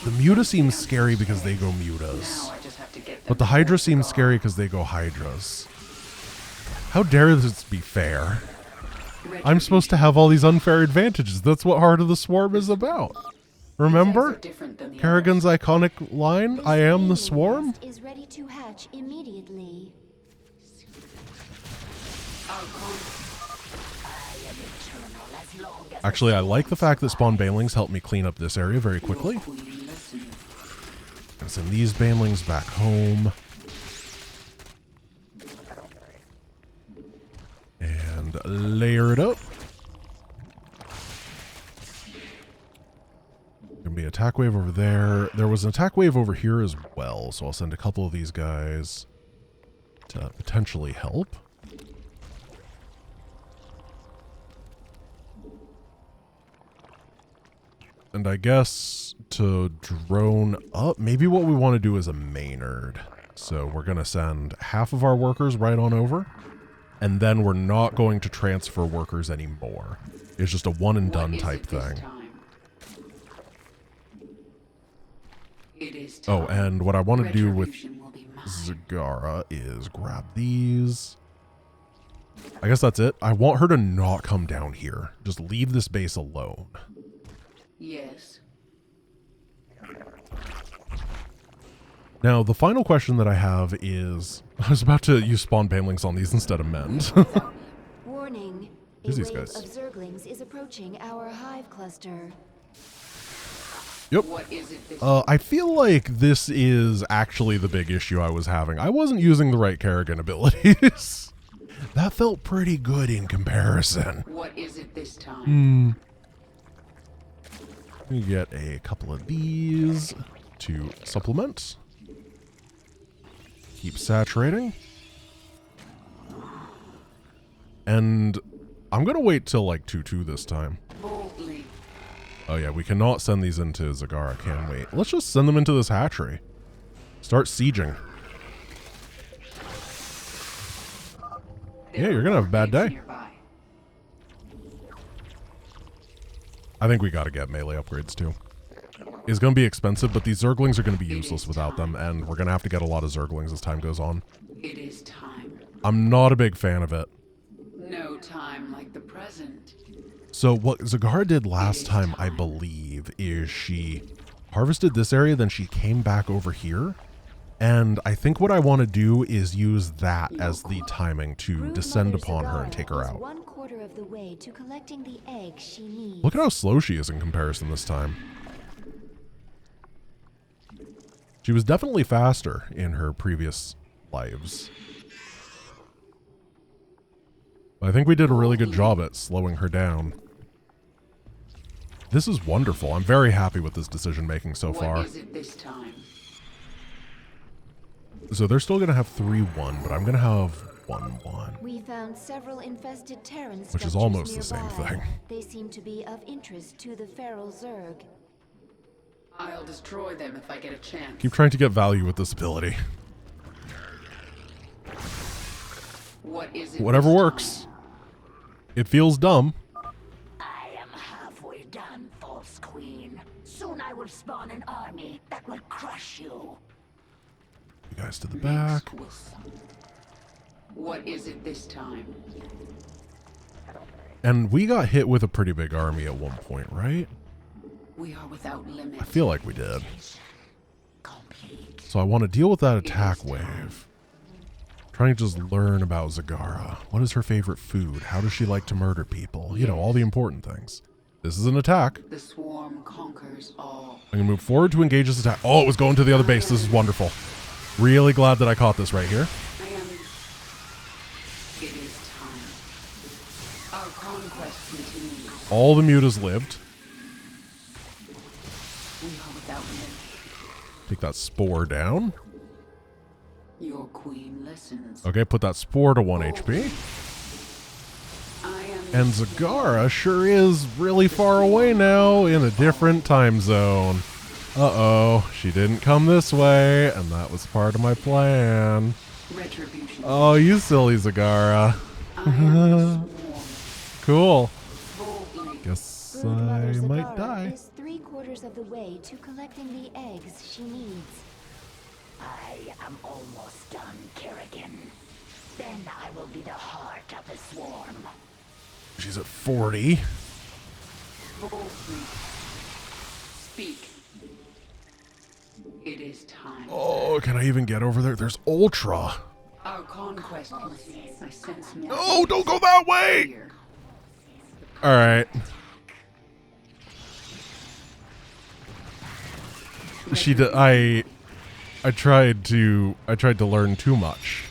A: the Muta seems scary because they go Mutas.
C: Now I just have to get them
A: But the Hydra
C: before
A: seems
C: Zagara.
A: scary because they go Hydras. How dare this be fair? I'm supposed to have all these unfair advantages. That's what Heart of the Swarm is about. Remember?
C: Different than the
A: Kerrigan's iconic line,
D: This
A: I am the
D: baneling
A: swarm?
D: nest is ready to hatch immediately.
A: Actually, I like the fact that spawn banelings help me clean up this area very quickly.
C: Queen, listen.
A: And send these banelings back home. And layer it up. Gonna be attack wave over there. There was an attack wave over here as well, so I'll send a couple of these guys to potentially help. And I guess to drone up, maybe what we want to do is a Maynard. So we're going to send half of our workers right on over. and then we're not going to transfer workers anymore. It's just a one and done
C: What is
A: type
C: it this
A: thing.
C: time? It is
A: Oh,
C: time.
A: and what I want to do with
C: Retribution will be mine.
A: Zagara is grab these. I guess that's it. I want her to not come down here. Just leave this base alone.
C: Yes.
A: Now, the final question that I have is, I was about to use spawn banelings on these instead of mend.
D: Warning. A
A: Who's these
D: wave
A: guys?
D: of zerglings is approaching our hive cluster.
A: Yep.
C: What is it this
A: I feel like this is actually the big issue I was having. I wasn't using the right Kerrigan abilities. That felt pretty good in comparison.
C: What is it this time?
A: We get a couple of these to supplement. Keep saturating. And I'm going to wait till like 2-2 this time.
C: Boldly.
A: Oh yeah, we cannot send these into Zagara, can we? Let's just send them into this hatchery. Start sieging. Yeah, you're gonna have a bad day.
C: Nearby.
A: I think we gotta get melee upgrades too. It's gonna be expensive, but these Zerglings are gonna be useless without them, and we're gonna have to get a lot of Zerglings as time goes on.
C: It is time.
A: I'm not a big fan of it.
C: No time like the present.
A: So what Zagara did last time, I believe, is she harvested this area, then she came back over here. And I think what I want to do is use that as the timing to
D: Brood
A: descend
D: Mother
A: upon her and
D: Zagara
A: take her
D: is
A: out.
D: 1/4 of the way to collecting the eggs she needs.
A: Look at how slow she is in comparison this time. She was definitely faster in her previous lives. But I think we did a really good job at slowing her down. This is wonderful. I'm very happy with this decision making so far.
C: What is it this time?
A: So they're still going to have 3-1, but I'm going to have 1-1.
D: We found several infested Terran
A: Which is
D: structures
A: almost the same
D: nearby.
A: thing.
D: They seem to be of interest to the feral Zerg.
C: I'll destroy them if I get a chance.
A: Keep trying to get value with this ability.
C: What is it
A: Whatever
C: this
A: works.
C: time?
A: It feels dumb.
E: I am halfway done, false queen. Soon I will spawn an army that will crush you.
A: You guys to the back.
C: Exquisite. What is it this time?
A: And we got hit with a pretty big army at one point, right?
C: We are without limit.
A: I feel like we did.
E: Complete.
A: So I want to deal with that attack wave. Trying to just learn about Zagara. What is her favorite food? How does she like to murder people? You know, all the important things. This is an attack.
C: The swarm conquers all.
A: I'm going to move forward to engage this attack. Oh, it was going to the other base. This is wonderful. Really glad that I caught this right here.
C: I am. It is time. Our conquest continues.
A: All the mutas lived.
C: We are without limit.
A: Take that spore down.
C: Your queen listens.
A: Okay, put that spore to 1 HP.
C: I am.
A: And Zagara sure is really far away now in a different time zone. Uh-oh, she didn't come this way, and that was part of my plan.
C: Retribution.
A: Oh, you silly Zagara.
C: I am the swarm.
A: Cool.
C: Boldly.
A: Guess
D: Brood Mother
A: I might
D: Zagara
A: die.
D: is 3/4 of the way to collecting the eggs she needs.
E: I am almost done, Kerrigan. Then I will be the heart of the swarm.
A: She's at 40.
C: Boldly. Speak. It is time.
A: Oh, can I even get over there? There's Ultra.
C: Our conquest continues. I sense more.
A: No, don't go that way!
C: Here.
A: All right. She did. I tried to learn too much.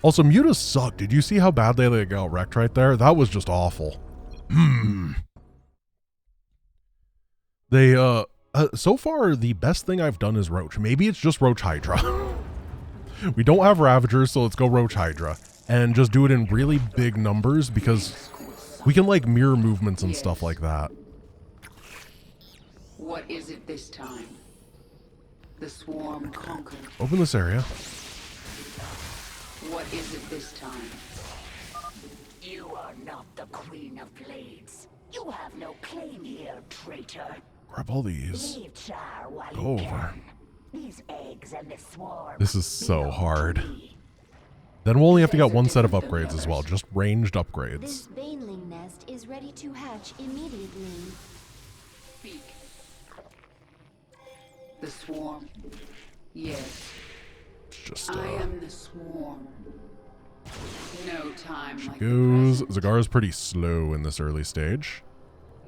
A: Also, mutas suck. Did you see how badly they got wrecked right there? That was just awful. They so far the best thing I've done is Roach. Maybe it's just Roach Hydra. We don't have Ravagers, so let's go Roach Hydra and just do it in really big numbers because we can like mirror movements and stuff like that.
C: What is it this time? The swarm conquered.
A: Open this area.
C: What is it this time?
E: You are not the Queen of Blades. You have no claim here, traitor.
A: Grab all these.
E: Leave Char while
A: Go
E: you
A: over.
E: can. These eggs and the swarm.
A: This is so
E: belong to
A: hard.
E: me.
A: Then we'll only have to get one set of upgrades as well, just ranged upgrades.
D: This baneling nest is ready to hatch immediately.
C: Speak. The swarm. Yes,
A: It's just,
C: I am the swarm. No time like
A: goes.
C: the present.
A: Zagara's pretty slow in this early stage.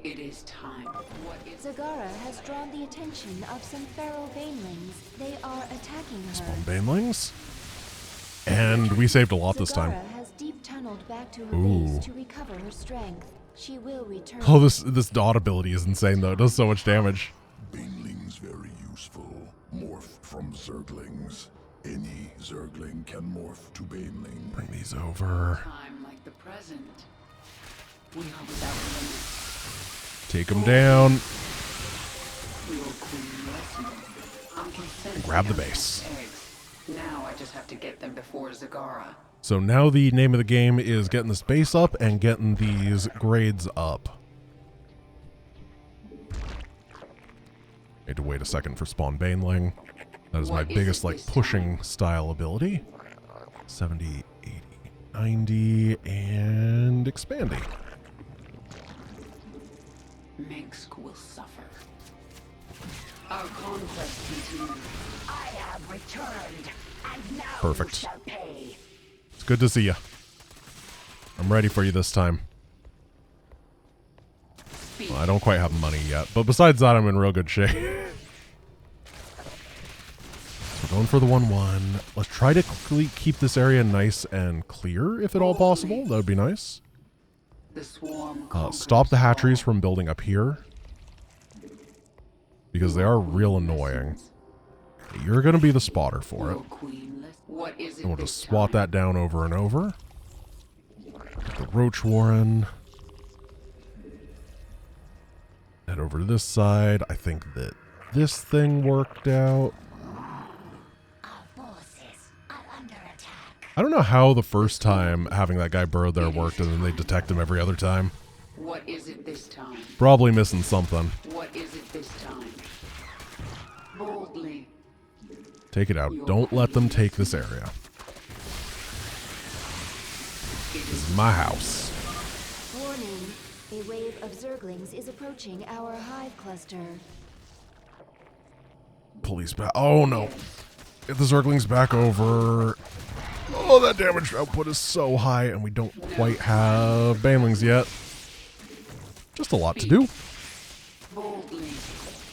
C: It is time. What is
D: Zagara has drawn the attention of some feral banelings. They are attacking her.
A: Spawn banelings. And we saved a lot this time.
D: Zagara has deep tunneled back to her
A: Ooh.
D: base to recover her strength. She will return.
A: Oh, this dot ability is insane though. It does so much damage.
B: Banelings very useful. Morph from Zerglings. Any Zergling can morph to Baneling.
A: Bring these over.
C: time like the present? We are without limits.
A: Take them down.
C: Your queen listened. I'm consenting
A: Grab the
C: on
A: base.
C: those eggs. Now I just have to get them before Zagara.
A: So now the name of the game is getting this base up and getting these grades up. Need to wait a second for spawn baneling. That is my
C: What is
A: biggest
C: it
A: like
C: this
A: pushing style ability. 70, 80, 90, and expanding.
C: Mengsk will suffer. Our conquest continues.
E: I have returned, and now
A: Perfect.
E: you shall pay.
A: It's good to see you. I'm ready for you this time.
C: Speak.
A: Well, I don't quite have money yet, but besides that, I'm in real good shape. So we're going for the 1-1. Let's try to keep this area nice and clear, if at all possible. That would be nice.
C: The swarm
A: Stop the hatcheries from building up here, because they are real annoying. You're going to be the spotter for it.
C: Your queen list. What is it
A: And we'll
C: this
A: just swat
C: time?
A: that down over and over. The Roach Warren. Head over to this side. I think that this thing worked out.
E: Our forces are under attack.
A: I don't know how the first time having that guy burrowed there worked and then they detect him every other time.
C: What is it this time?
A: Probably missing something.
C: What is it this time? Boldly.
A: Take it out. Don't let them take this area. This is my house.
D: Warning. A wave of Zerglings is approaching our hive cluster.
A: Police back. Oh no. Get the Zerglings back over. Oh, that damage output is so high and we don't quite have banelings yet. Just a lot to do.
C: Boldly.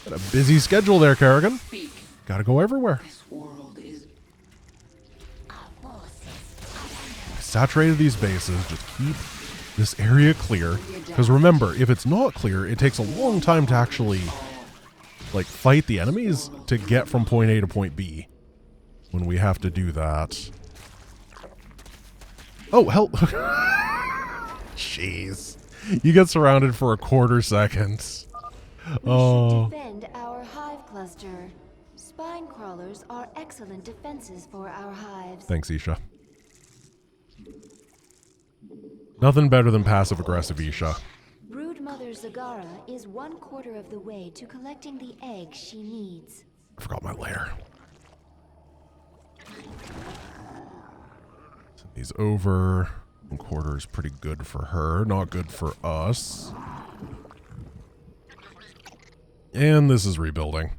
A: Got a busy schedule there, Kerrigan.
C: Speak.
A: Gotta go everywhere.
C: This world is.
E: Our forces
A: Saturated these bases. Just keep this area clear. Because remember, if it's not clear, it takes a long time to actually like fight the enemies to get from point A to point B. When we have to do that. Oh, hell. Jeez. You get surrounded for a quarter second.
D: We
A: Oh.
D: should defend our hive cluster. Spine crawlers are excellent defenses for our hives.
A: Thanks, Isha. Nothing better than passive-aggressive Isha.
D: Broodmother Zagara is 1/4 of the way to collecting the eggs she needs.
A: I forgot my lair. Send these over. 1/4 is pretty good for her, not good for us. And this is rebuilding.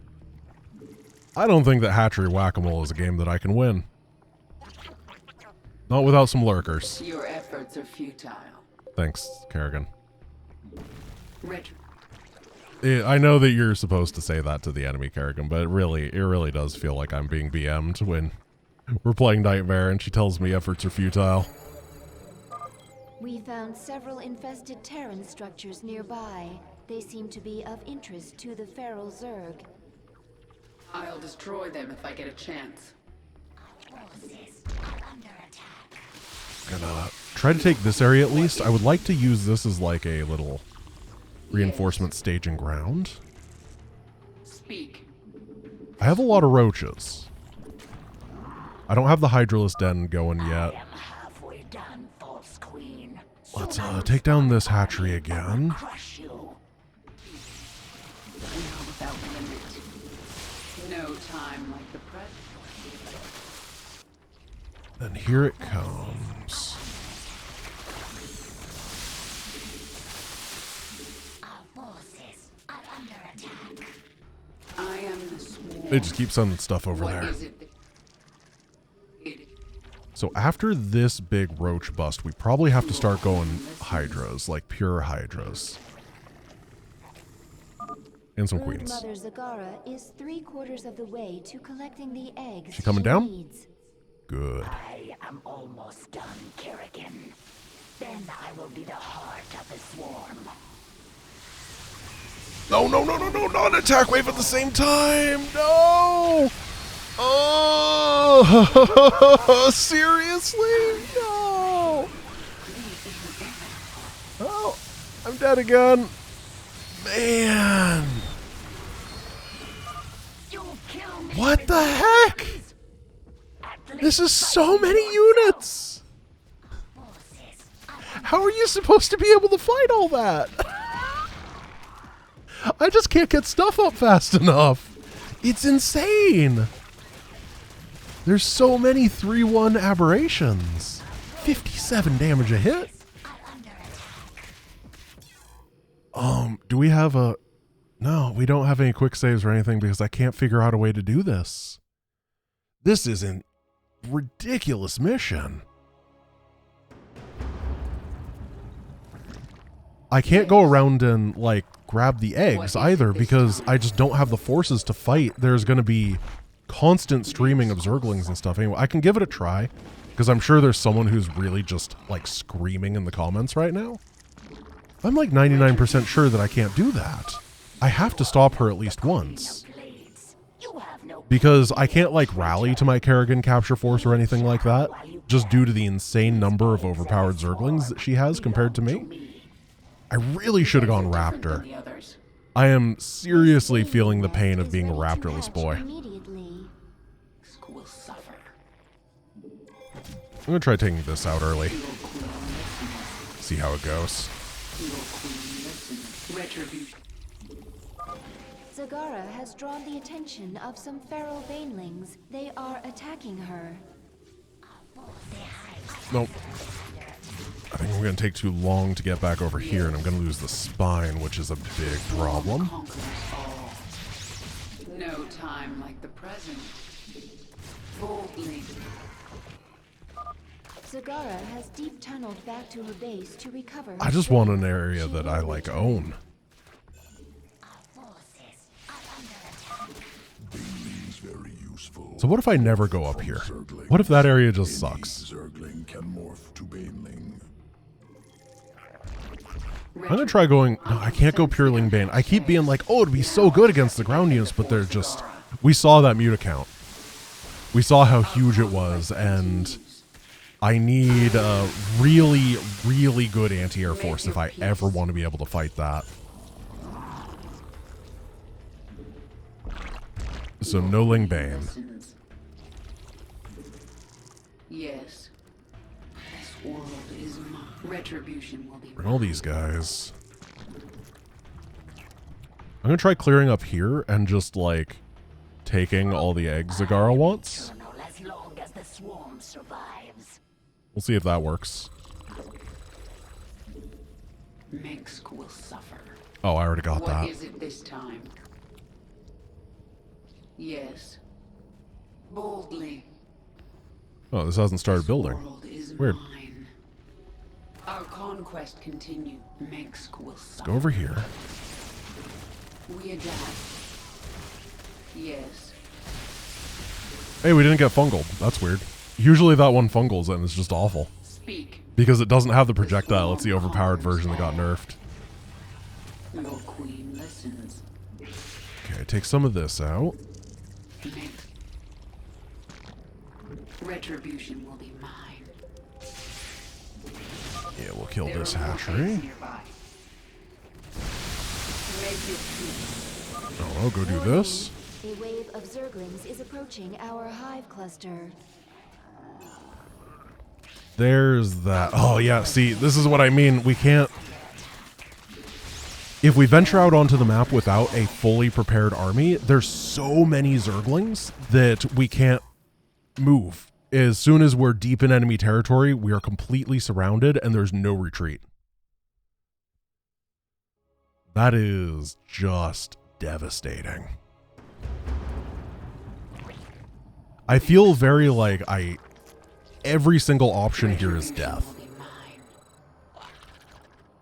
A: I don't think that Hatchery Whack-A-Mole is a game that I can win. Not without some lurkers.
C: Your efforts are futile.
A: Thanks, Kerrigan.
C: Retro.
A: I know that you're supposed to say that to the enemy, Kerrigan, but it really does feel like I'm being BM'd when we're playing Nightmare and she tells me efforts are futile.
D: We found several infested Terran structures nearby. They seem to be of interest to the feral Zerg.
C: I'll destroy them if I get a chance.
E: forces are under attack.
A: Gonna try to take this area at least. I would like to use this as like a little reinforcement staging ground.
C: Speak.
A: I have a lot of roaches. I don't have the Hydralis den going
E: I
A: yet.
E: am halfway done, false queen.
A: Let's
E: Soon I will
A: take down this
E: spawn
A: hatchery
E: you
A: again.
E: and crush you.
C: Now without limit. No time like the present.
A: And here it comes.
E: Our forces are under attack.
C: I am the swarm.
A: They just keep sending stuff over
C: What
A: there.
C: is it?
A: So after this big roach bust, we probably have to start going hydras, like pure hydras. And some
D: Brood
A: queens.
D: Mother Zagara is 3/4 of the way to collecting the eggs
A: She coming down?
D: needs.
A: Good.
E: I am almost done, Kerrigan. Then I will be the heart of the swarm.
A: No, no, no, no, no, not an attack wave at the same time! No! Oh! Seriously? No! Oh, I'm dead again. Man!
E: You kill me.
A: What the heck? This is so many units!
E: Forces.
A: How are you supposed to be able to fight all that? I just can't get stuff up fast enough. It's insane. There's so many 3-1 aberrations. 57 damage a hit. Do we have a... No, we don't have any quick saves or anything because I can't figure out a way to do this. This is a ridiculous mission. I can't go around and, like, grab the eggs either because I just don't have the forces to fight. There's going to be constant streaming of Zerglings and stuff. Anyway, I can give it a try because I'm sure there's someone who's really just, like, screaming in the comments right now. I'm like 99% sure that I can't do that. I have to stop her at least once.
E: You have no
A: Because I can't, like, rally to my Kerrigan capture force or anything like that, just due to the insane number of overpowered Zerglings that she has compared to me. I really should have gone Raptor.
C: The others.
A: I am seriously feeling the pain of being a
D: Ready to
A: Raptorless
D: hatch
A: boy.
D: Immediately.
C: School will suffer.
A: I'm going to try taking this out early. See how it goes.
C: Evil queen, listen. Retribution.
D: Zagara has drawn the attention of some feral banelings. They are attacking her.
A: Nope. I think I'm going to take too long to get back over here, and I'm going to lose the spine, which is a big problem.
C: Conquers all. No time like the present. Boldly.
D: Zagara has deep tunneled back to her base to recover her
A: I just want an
D: strength.
A: area
D: She
A: that
D: will
A: I, like,
D: return.
A: own.
E: forces are under attack.
B: Baneling's very useful.
A: So what if I never go up
B: From
A: here?
B: Zerglings,
A: What if that area just
B: any
A: sucks?
B: Zergling can morph to Baneling.
A: I'm going to try going... No, I can't go Pureling Bane. I keep being like, oh, it'd be so good against the ground units, but they're just... We saw that mute account. We saw how huge it was, and I need a really, really good anti-air force if I ever want to be able to fight that. So no Ling Bane.
C: Listens. Yes. This world is mine. Retribution will be
A: Bring all these guys. I'm going to try clearing up here and just, like, taking all the eggs Zagara wants.
E: Eternal as long as the swarm survives.
A: We'll see if that works.
C: Mengsk will suffer.
A: Oh, I already got
C: What
A: that.
C: is it this time? Yes. Boldly.
A: Oh, this hasn't started building.
C: World is
A: Weird.
C: mine. Our conquest continue. Mengsk will suffer.
A: Go over here.
C: We adapt. Yes.
A: Hey, we didn't get fungal. That's weird. Usually that one fungals and it's just awful.
C: Speak.
A: Because it doesn't have the projectile, it's the overpowered version that got nerfed.
C: Your queen listens.
A: Okay, take some of this out.
C: Mengsk. Retribution will be mine.
A: Yeah, we'll kill
C: There
A: this
C: are more
A: hatchery.
C: eggs nearby. Make your peace.
A: Oh, I'll go do this.
D: A wave of Zerglings is approaching our hive cluster.
A: There's that. Oh, yeah, see, this is what I mean. We can't... If we venture out onto the map without a fully prepared army, there's so many Zerglings that we can't move. As soon as we're deep in enemy territory, we are completely surrounded and there's no retreat. That is just devastating. I feel very like every single option here is death.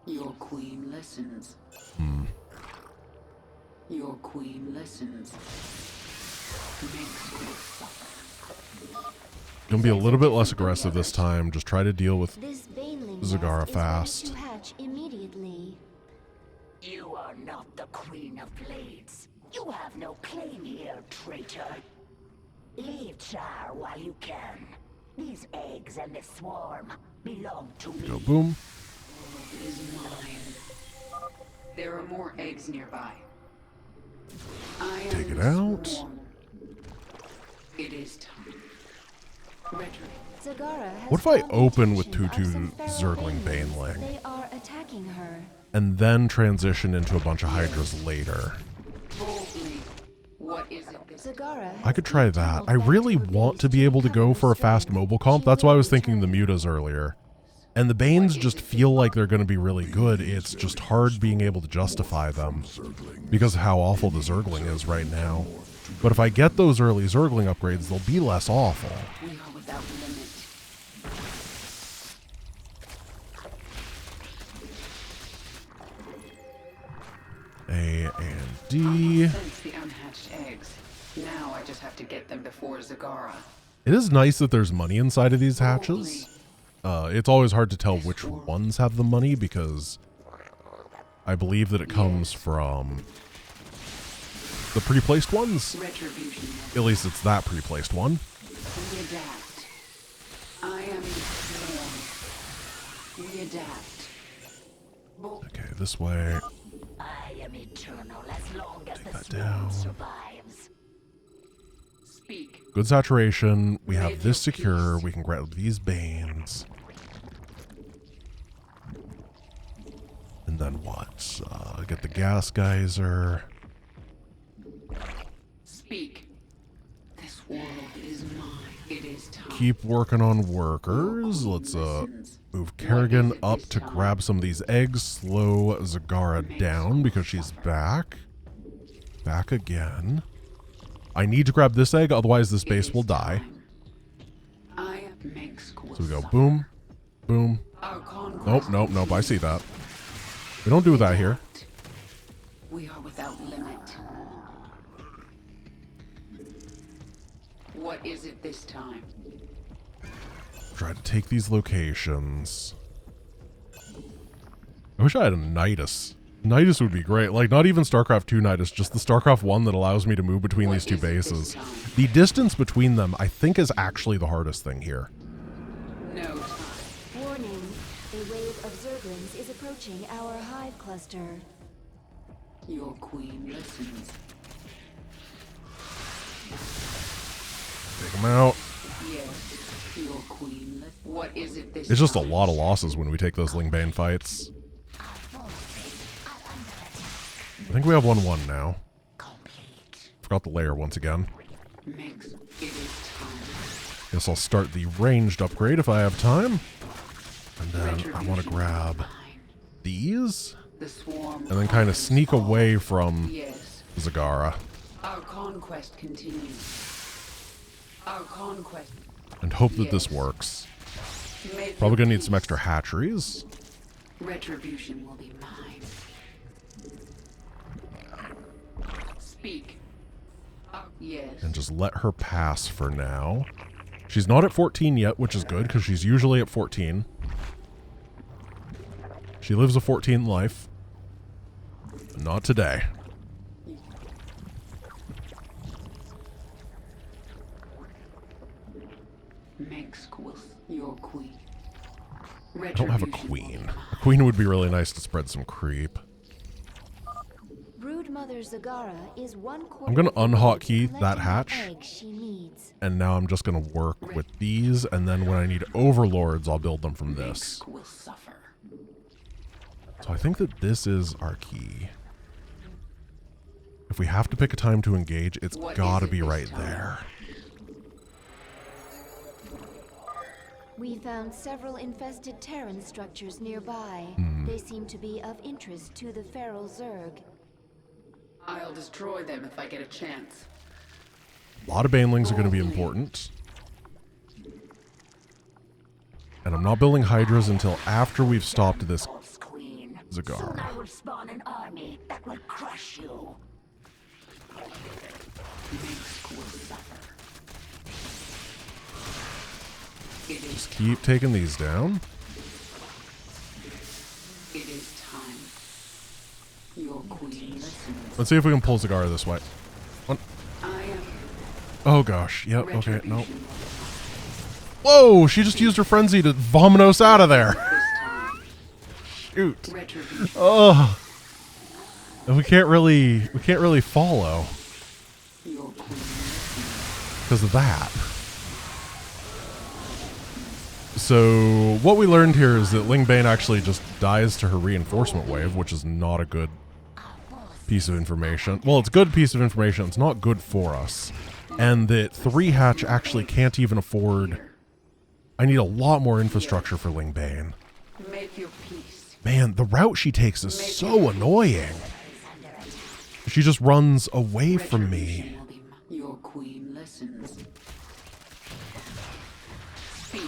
C: Your queen listens. Your queen listens.
A: Gonna be a little bit less aggressive this time. Just try to deal with
D: This Baneling
A: Zagara
D: nest is
A: fast.
D: ready to hatch immediately.
E: You are not the Queen of Blades. You have no claim here, traitor. Leave Char while you can. These eggs and this swarm belong to me.
A: Go boom.
C: Is mine. There are more eggs nearby. I am
A: Take it
C: the
A: out.
C: swarm. It is time. Retreat.
D: Zagara has
A: What if I
D: called the
A: open with
D: attention of
A: Tutu
D: some feral
A: Zergling
D: Banelings.
A: Baneling?
D: They are attacking her.
A: And then transition into a bunch of Hydras later.
C: Boldly. What is it this
D: Zagara
A: I could try that. I really want to be able to go for a fast mobile comp. That's why I was thinking the Mutas earlier. And the Banes just feel like they're going to be really good. It's just hard being able to justify them because of how awful the Zergling is right now. But if I get those early Zergling upgrades, they'll be less awful.
C: we are without limit.
A: A and D.
C: Sense the unhatched eggs. Now I just have to get them before Zagara.
A: It is nice that there's money inside of these hatches. It's always hard to tell which ones have the money because I believe that it comes from the pre-placed ones.
C: Retribution.
A: At least it's that pre-placed one.
C: We adapt. I am the swarm. We adapt.
A: Okay, this way.
E: I am eternal as long as
A: Take
E: the
A: that
E: swarm
A: down.
E: survives.
C: Speak.
A: Good saturation. We have this secure. We can grab these Banes. And then what? Get the gas geyser.
C: Speak. This world is mine. It is time.
A: Keep working on workers. Let's move Kerrigan up to grab some of these eggs. Slow Zagara down because she's back. Back again. I need to grab this egg, otherwise this base will die.
C: I makes
A: So we go boom, boom.
C: Our conquest.
A: Nope, nope, nope. I see that. We don't do that here.
C: We are without limit. What is it this time?
A: Try to take these locations. I wish I had a Nidus. Nidus would be great. Like, not even StarCraft 2 Nidus, just the StarCraft 1 that allows me to move between these two bases. The distance between them, I think, is actually the hardest thing here.
C: No time.
D: Warning, a wave of Zerglings is approaching our hive cluster.
C: Your queen listens.
A: Take them out.
C: Yes, your queen listens. What is it this
A: It's just a
C: time?
A: lot of losses when we take those Lingbane fights. I think we have 1-1 now. Forgot the layer once again.
C: Makes it is time.
A: Guess I'll start the ranged upgrade if I have time. And then I want to grab these.
C: The swarm.
A: And then kind of sneak away from
C: Yes.
A: Zagara.
C: Our conquest continues. Our conquest.
A: And hope that this works.
C: Make
A: Probably
C: your
A: gonna need some
C: peace.
A: extra hatcheries.
C: Retribution will be mine. Speak. Yes.
A: And just let her pass for now. She's not at 14 yet, which is good, because she's usually at 14. She lives a 14 life. Not today.
C: Makes your queen.
A: I don't have a queen. A queen would be really nice to spread some creep.
D: Brood Mother Zagara is one quarter.
A: I'm gonna
D: of the way to
A: unhotkey
D: collecting
A: that
D: the
A: hatch.
D: eggs she needs.
A: And now I'm just gonna work with these, and then when I need overlords, I'll build them from this.
C: Lynx will suffer.
A: So I think that this is our key. If we have to pick a time to engage, it's
C: What
A: gotta
C: is it
A: be
C: this
A: right
C: time?
A: there.
D: We found several infested Terran structures nearby. They seem to be of interest to the Feral Zerg.
C: I'll destroy them if I get a chance.
A: A lot of banelings are gonna be important. And I'm not building hydras until after we've stopped this
E: False Queen.
A: Zagara.
E: Soon I will spawn an army that will crush you.
C: Lynx will suffer. It is
A: Keep taking these down.
C: It is time. Your queen listens.
A: Let's see if we can pull Zagara this way. One.
C: I am
A: Oh gosh, yep, okay,
C: retribution.
A: no. Whoa, she just used her frenzy to vomit us out of there.
C: This time,
A: Shoot.
C: retribution.
A: Oh. And we can't really follow
C: Your queen listens.
A: because of that. So what we learned here is that Ling Bane actually just dies to her reinforcement wave, which is not a good piece of information. Well, it's a good piece of information. It's not good for us. And that 3 hatch actually can't even afford... I need a lot more infrastructure for Ling Bane.
C: Make your peace.
A: Man, the route she takes is so annoying. She just runs away from me.
C: Retribution will be mine. Your queen listens. Speak.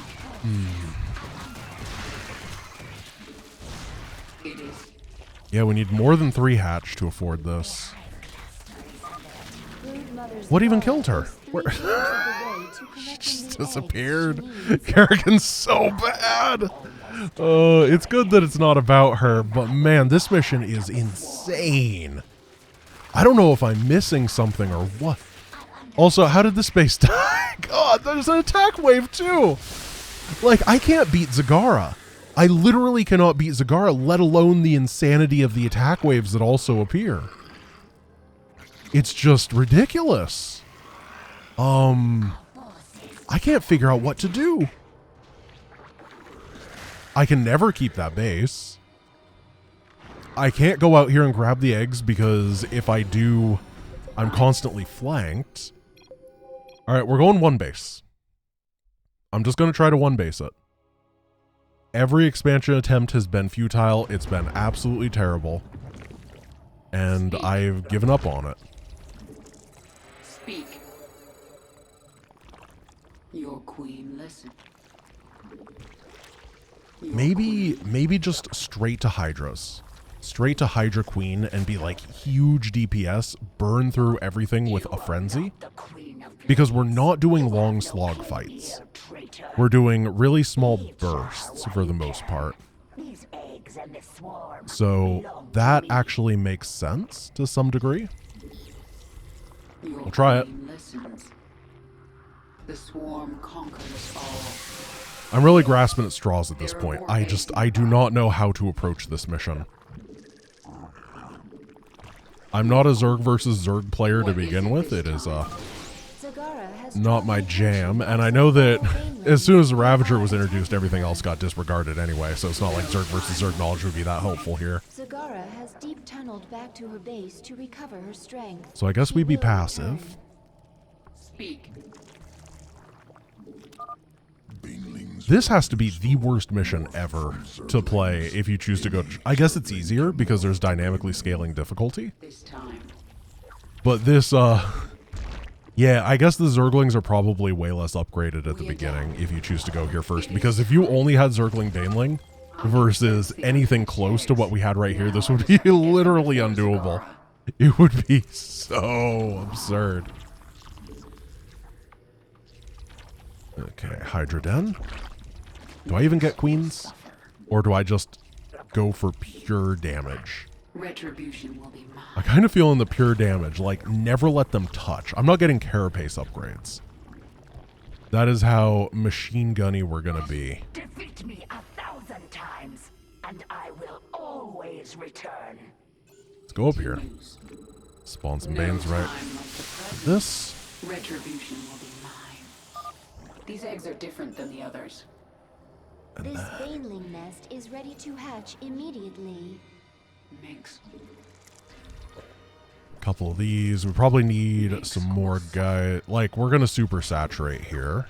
C: It is
A: Yeah, we need more than 3 hatch to afford this.
D: Brood Mother
A: What even
D: Zagara
A: killed her?
D: is 3
A: Where-
D: quarters of the way to collecting
A: Just
D: the eggs
A: disappeared.
D: she needs.
A: Kerrigan's so bad. It's good that it's not about her, but man, this mission is insane. I don't know if I'm missing something or what. Also, how did the space die? God, there's an attack wave too. Like, I can't beat Zagara. I literally cannot beat Zagara, let alone the insanity of the attack waves that also appear. It's just ridiculous. I can't figure out what to do. I can never keep that base. I can't go out here and grab the eggs because if I do, I'm constantly flanked. All right, we're going 1 base. I'm just going to try to 1 base it. Every expansion attempt has been futile. It's been absolutely terrible. And I've given up on it.
C: speak. Your queen listens. Your queen-
A: Maybe just straight to Hydras. Straight to Hydra Queen and be like huge DPS, burn through everything with a frenzy.
E: The Queen of
A: Because we're
E: Blades.
A: not doing
E: You have
A: long
E: no
A: slog
E: claim
A: fights.
E: here, traitor.
A: We're doing really small bursts for the most part.
E: These eggs and this swarm
A: So
E: belong to
A: that
E: me.
A: actually makes sense to some degree.
C: Your
A: We'll try it.
C: queen listens. The swarm conquers all.
A: I'm really grasping at straws at this point. I do not know how to approach this mission. I'm not a Zerg versus Zerg player to begin with. It is
D: Zagara has
A: not my
D: trouble
A: jam,
D: catching
A: and I know that
D: Baneland.
A: as soon as the Ravager was introduced, everything else got disregarded anyway, so it's not like Zerg versus Zerg knowledge would be that helpful here.
D: Zagara has deep tunneled back to her base to recover her strength.
A: So I guess
D: She
A: we'd be
D: will
A: passive.
D: return.
C: Speak.
B: Banelings
A: This has to be the worst mission ever to play if you choose to go... I guess it's easier because there's dynamically scaling difficulty.
C: This time.
A: But this, yeah, I guess the Zerglings are probably way less upgraded at the beginning if you choose to go here first. Because if you only had Zergling Baneling versus anything close to what we had right here, this would be literally undoable. It would be so absurd. Okay, Hydra Den. Do I even get queens? Or do I just go for pure damage?
C: Retribution will be mine.
A: I kind of feel in the pure damage, like never let them touch. I'm not getting carapace upgrades. That is how machine gunny we're gonna be.
E: Defeat me 1,000 times, and I will always return.
A: Let's go up here.
C: News.
A: Spawn some
C: No
A: Banes right.
C: time like the present.
A: This.
C: Retribution will be mine. These eggs are different than the others.
D: This baneling nest is ready to hatch immediately.
C: Mix.
A: Couple of these. We probably need some more guy. Like, we're gonna super saturate here,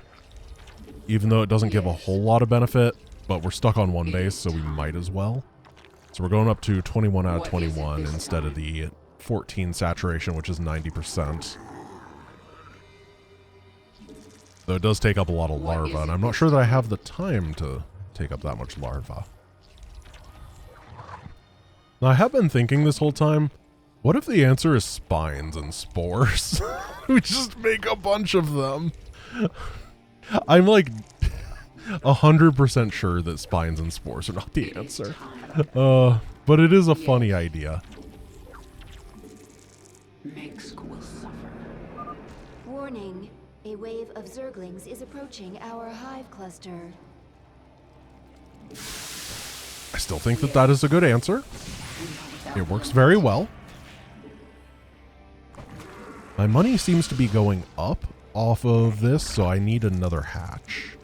A: even though it doesn't give a whole lot of benefit. But we're stuck on one base, so we might as well. So we're going up to 21 out of 21 instead of the 14 saturation, which is 90%. Though it does take up a lot of larva, and I'm not sure that I have the time to take up that much larva. Now, I have been thinking this whole time, what if the answer is spines and spores? We just make a bunch of them. I'm like 100% sure that spines and spores are not the answer. But it is a funny idea.
C: Mix will suffer.
D: Warning, a wave of Zerglings is approaching our hive cluster.
A: I still think that that is a good answer. It works very well. My money seems to be going up off of this, so I need another hatch.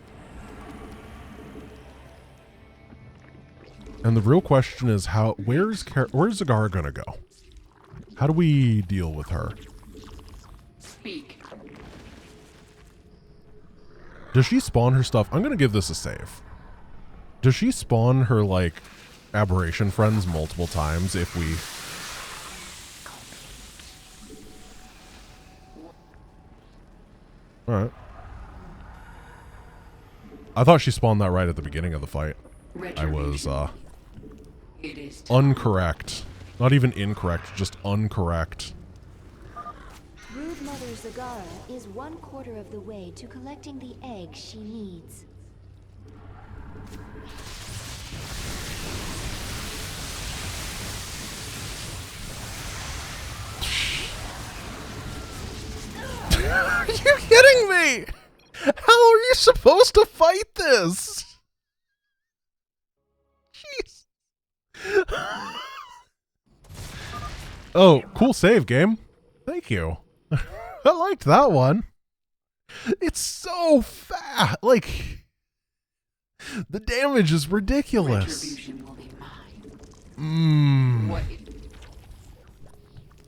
A: And the real question is where's Zagara gonna go? How do we deal with her?
C: Speak.
A: Does she spawn her stuff? I'm gonna give this a save. Does she spawn her, like, aberration friends multiple times if we... Alright. I thought she spawned that right at the beginning of the fight. I was,
C: It is time.
A: uncorrect. Not even incorrect, just uncorrect.
D: Brood Mother Zagara is 1/4 of the way to collecting the eggs she needs.
A: Are you kidding me? How are you supposed to fight this? Jeez. Oh, cool save, game. Thank you. I liked that one. It's so fast. Like, the damage is ridiculous.
C: Retribution will be mine. What?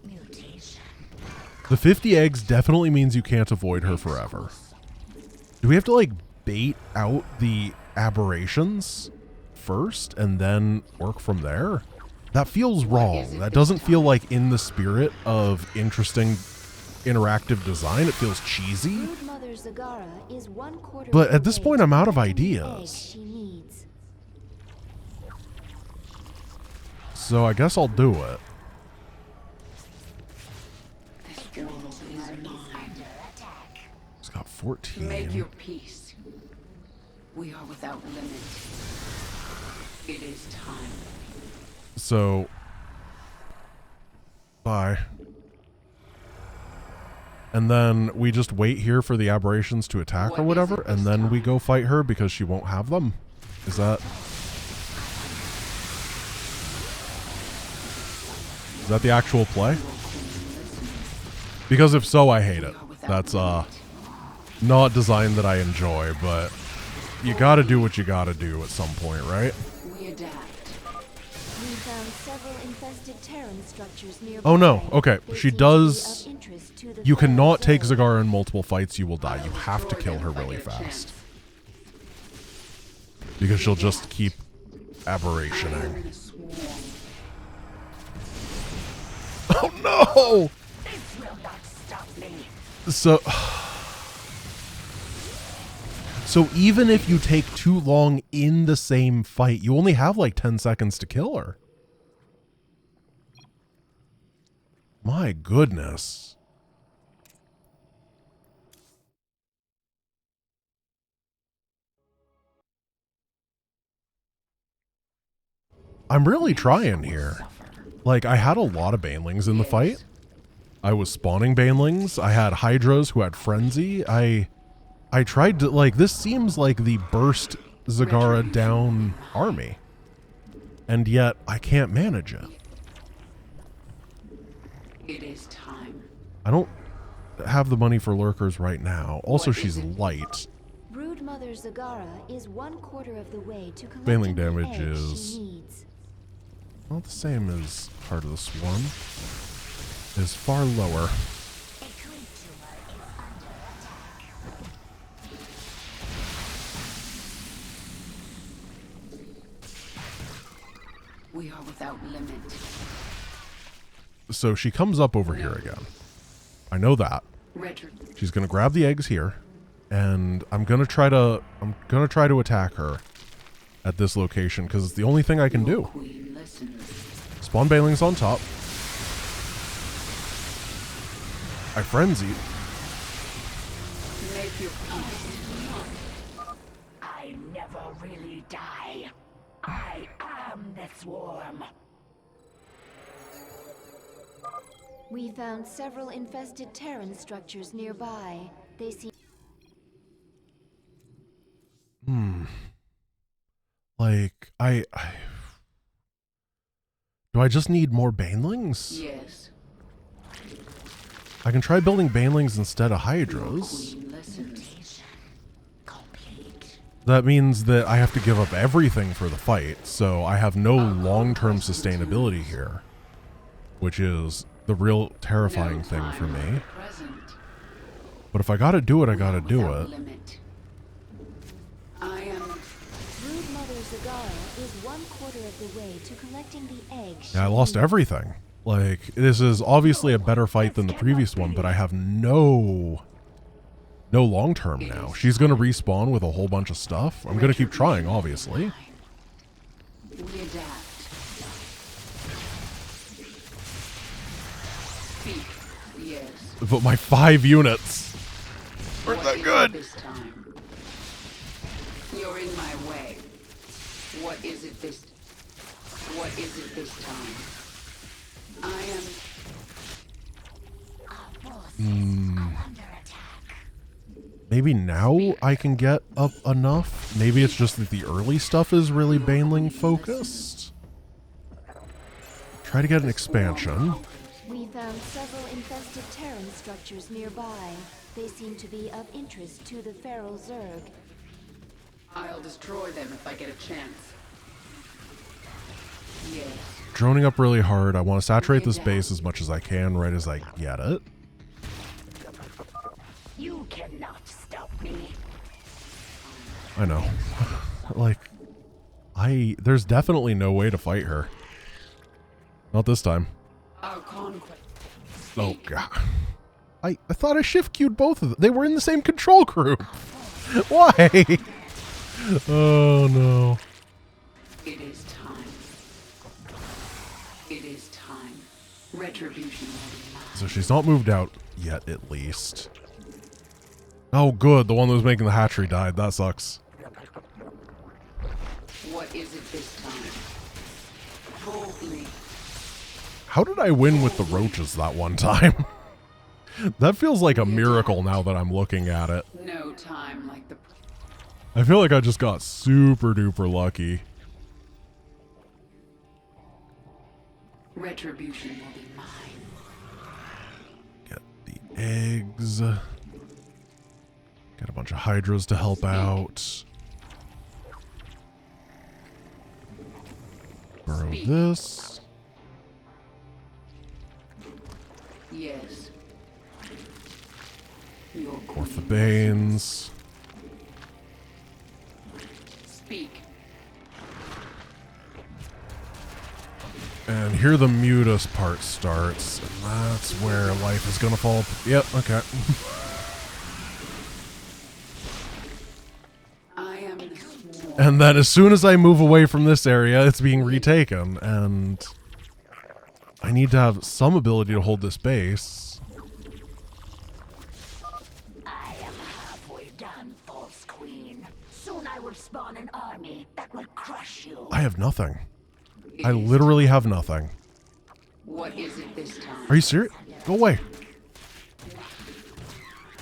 E: Mutation.
A: The 50 eggs definitely means you can't avoid her forever. Do we have to, like, bait out the aberrations first and then work from there? That feels wrong. That doesn't feel like in the spirit of interesting interactive design. It feels cheesy.
D: Brood Mother Zagara is 1/4
A: But
D: of the
A: at this
D: way
A: point,
D: to
A: I'm out of
D: collecting the
A: ideas.
D: eggs she needs.
A: So I guess I'll do it.
C: This world is mine.
A: It's got 14.
C: Make your peace. We are without limit. It is time.
A: So, bye. And then we just wait here for the aberrations to attack or whatever, and then we go fight her because she won't have them. Is that the actual play? Because if so, I hate it. That's not design that I enjoy, but you gotta do what you gotta do at some point, right?
C: We adapt.
D: We found several infested Terran structures nearby.
A: Oh no, okay.
D: They
A: She
D: seem to be
A: does...
D: of interest to the
A: You cannot
D: Feral
A: take
D: Zerg.
A: Zagara in multiple fights, you will die. You have to kill her really fast. Because she'll just keep aberrationing.
C: In a swarm.
A: Oh no!
E: This will not stop me.
A: So even if you take too long in the same fight, you only have like 10 seconds to kill her. My goodness. I'm really trying here. Like, I had a lot of banelings in the fight. I was spawning banelings. I had hydras who had frenzy. I tried to, like, this seems like the burst Zagara down army. And yet, I can't manage it.
C: It is time.
A: I don't have the money for lurkers right now. Also,
C: What
A: she's
C: is it?
A: light.
D: Brood Mother Zagara is 1/4 of the way to
A: Failing
D: collecting the
A: damage
D: eggs
A: is-
D: she needs.
A: Not the same as Heart of the Swarm. Is far lower.
C: We are without limit.
A: So she comes up over here again. I know that.
C: Retro.
A: She's gonna grab the eggs here, and I'm gonna try to attack her at this location because it's the only thing I can do.
C: Queen listens.
A: Spawn Banelings on top. I frenzy.
C: Make your peace.
E: I never really die. I am the swarm.
D: We found several infested Terran structures nearby. They seem
A: Like, do I just need more Banelings?
C: Yes.
A: I can try building Banelings instead of Hydras.
C: Queen listens.
E: Complete.
A: That means that I have to give up everything for the fight, so I have no long-term sustainability here, which is the real terrifying thing for me.
C: Present.
A: But if I gotta do it, I gotta do
C: Without
A: it.
C: limit. I am.
D: Brood Mother Zagara is 1/4 of the way to collecting the eggs.
A: Yeah, I
D: she
A: lost
D: needs.
A: everything. Like, this is obviously a better fight than the previous one, but I have no long-term now. She's gonna respawn with a whole bunch of stuff. I'm gonna keep trying, obviously.
C: We adapt. Speak. Yes.
A: But my 5 units aren't
C: What
A: that
C: is it
A: good.
C: this time? You're in my way. What is it this? What is it this time? I am.
E: Under attack.
A: Maybe now I can get up enough. Maybe it's just that the early stuff is really Baneling focused. Try to get an expansion.
D: We found several infested Terran structures nearby. They seem to be of interest to the Feral Zerg.
C: I'll destroy them if I get a chance. Yes.
A: Droning up really hard. I want to saturate this base as much as I can right as I get it.
E: You cannot stop me.
A: I know. Like, there's definitely no way to fight her. Not this time.
C: Our conquest.
A: Oh, God. I thought I shift queued both of them. They were in the same control group. Why? Oh, no.
C: It is time. It is time. Retribution will be mine.
A: So she's not moved out yet, at least. Oh, good. The one that was making the hatchery died. That sucks.
C: What is it this time? Boldly.
A: How did I win with the roaches that one time? That feels like a miracle now that I'm looking at it.
C: No time like the.
A: I feel like I just got super duper lucky.
C: Retribution will be mine.
A: Get the eggs. Get a bunch of hydras to help out. Burrow
C: Speak.
A: this.
C: Yes. Your
A: Morph the
C: queen.
A: Banes.
C: Speak.
A: And here the Mutus part starts. And that's where life is gonna fall. Yep, okay.
C: I am the swarm.
A: And then as soon as I move away from this area, it's being retaken. And I need to have some ability to hold this base.
E: I am halfway done, false queen. Soon I will spawn an army that will crush you.
A: I have nothing.
C: It
A: I
C: is
A: literally have nothing.
C: What is it this time?
A: Are you serious? Go away.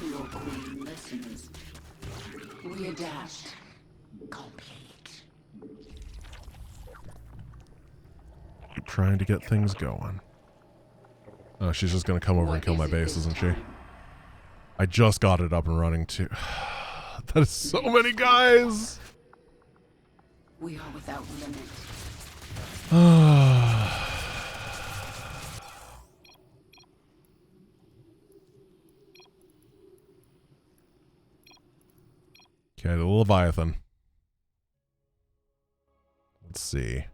C: Your queen listens. We adapt.
E: Complete.
A: Keep trying to get things going. Oh, she's just going to come over and
C: What
A: kill
C: is
A: my
C: it
A: base,
C: this
A: isn't she?
C: time?
A: I just got it up and running too. That is so many guys.
C: We are without limit.
A: Okay, the Leviathan. Let's see.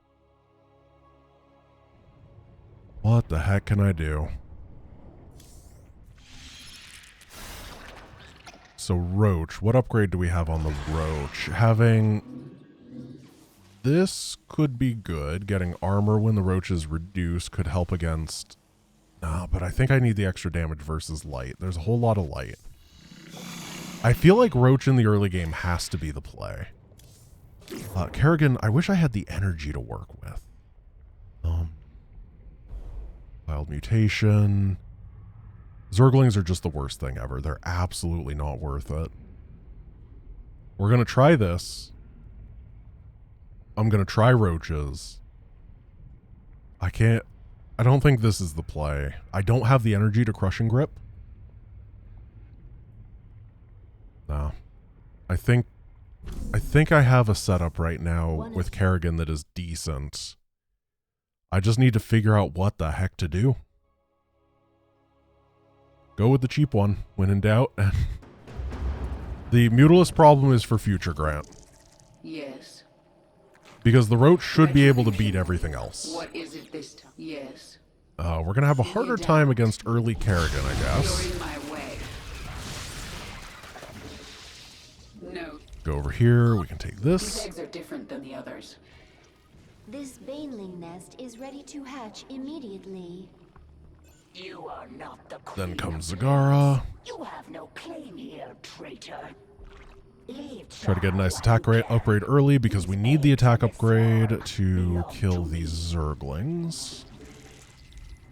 A: What the heck can I do? So Roach, what upgrade do we have on the Roach? Having this could be good. Getting armor when the Roach is reduced could help against... No, but I think I need the extra damage versus light. There's a whole lot of light. I feel like Roach in the early game has to be the play. Kerrigan, I wish I had the energy to work with. Wild Mutation. Zerglings are just the worst thing ever. They're absolutely not worth it. We're going to try this. I'm going to try Roaches. I don't think this is the play. I don't have the energy to Crushing Grip. No. I think I have a setup right now with Kerrigan that is decent. I just need to figure out what the heck to do. Go with the cheap one when in doubt. The Mutalisk problem is for future, Grant.
C: Yes.
A: Because the Roach should be able to beat everything else.
C: What is it this time? Yes.
A: We're going to have a harder time against early Kerrigan, I guess.
C: You're in my way. No.
A: Go over here. We can take
C: These
A: this.
C: eggs are different than the others.
D: This baneling nest is ready to hatch immediately.
E: You are not the queen
A: Then comes
E: of
A: Zagara.
E: You have no claim here, traitor.
A: Try to get a nice attack upgrade early because we need the attack upgrade to kill these Zerglings.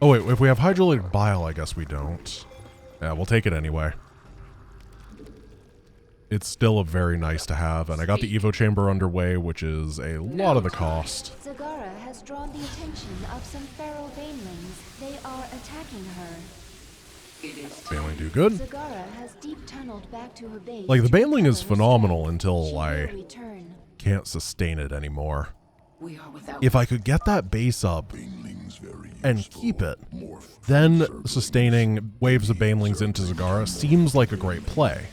A: Oh wait, if we have Hydrolytic Bile, I guess we don't. Yeah, we'll take it anyway. It's still a very nice to have, and I got the Evo Chamber underway, which is a lot of the cost.
D: Zagara has drawn the attention of some feral banelings. They are attacking her.
C: It is
A: Baneling do good.
D: Zagara has deep tunneled back to her base.
A: Like, the
D: to
A: Baneling
D: recover
A: is
D: her
A: phenomenal
D: strength.
A: until
D: She will
A: I
D: return.
A: can't sustain it anymore.
C: We are without
A: If I could get that base up
B: Banelings very
A: and
B: useful.
A: keep it,
B: Morph
A: then
B: from Zerglings.
A: sustaining waves of Banelings into Zagara seems like a great play.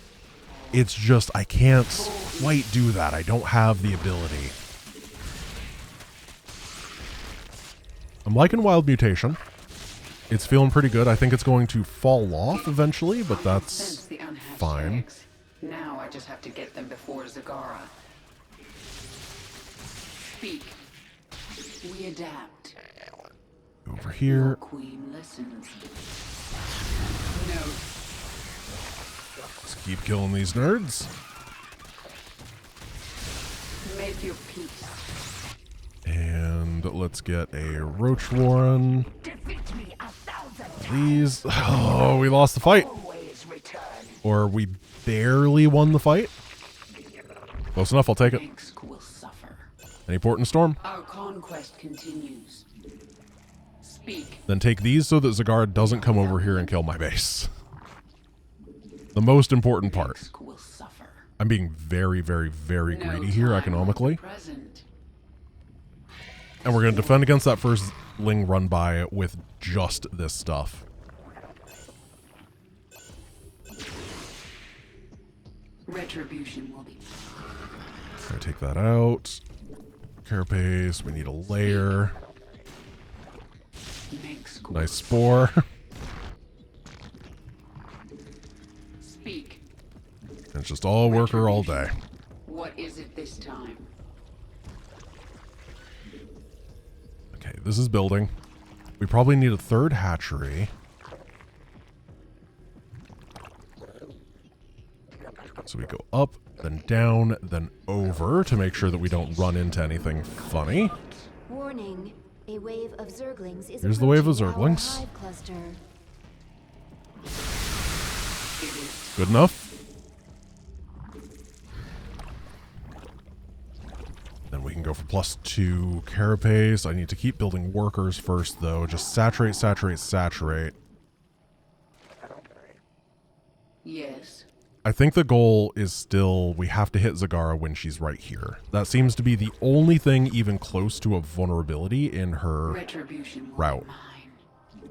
A: It's just, I can't quite do that. I don't have the ability. I'm liking Wild Mutation. It's feeling pretty good. I think it's going to fall off eventually, but
C: Sense
A: that's
C: the unhatched
A: fine.
C: eggs. Now I just have to get them before Zagara. Speak. We adapt.
A: over
C: Your
A: here.
C: queen listens. No.
A: Let's keep killing these nerds.
C: Make your peace.
A: And let's get a Roach Warren.
E: Defeat me 1,000 times.
A: These. Oh, we lost the fight.
E: Always return.
A: Or we barely won the fight. Close enough, I'll take it.
C: Mengsk will suffer.
A: Any port in storm.
C: Our conquest continues. Speak.
A: Then take these so that Zagara doesn't come over here and kill my base. The most important part.
C: Mengsk will suffer.
A: I'm being very, very, very
C: No
A: greedy here
C: time
A: economically.
C: like the present.
A: And we're going to defend against that first Ling run by with just this stuff.
C: Retribution will be.
A: Gonna take that out. Carapace, we need a layer.
C: Mengsk will
A: Nice spore.
C: speak.
A: It's just all worker all day.
C: What is it this time?
A: Okay, this is building. We probably need a third hatchery. So we go up, then down, then over to make sure that we don't run into anything funny.
D: Warning, a wave of Zerglings is
A: Here's the wave of
D: approaching our
A: Zerglings.
D: hive cluster.
C: It is
A: Good enough. Then we can go for +2 carapace. I need to keep building workers first, though. Just saturate, saturate, saturate.
C: Yes.
A: I think the goal is still we have to hit Zagara when she's right here. That seems to be the only thing even close to a vulnerability in her
C: Retribution will
A: route.
C: be mine.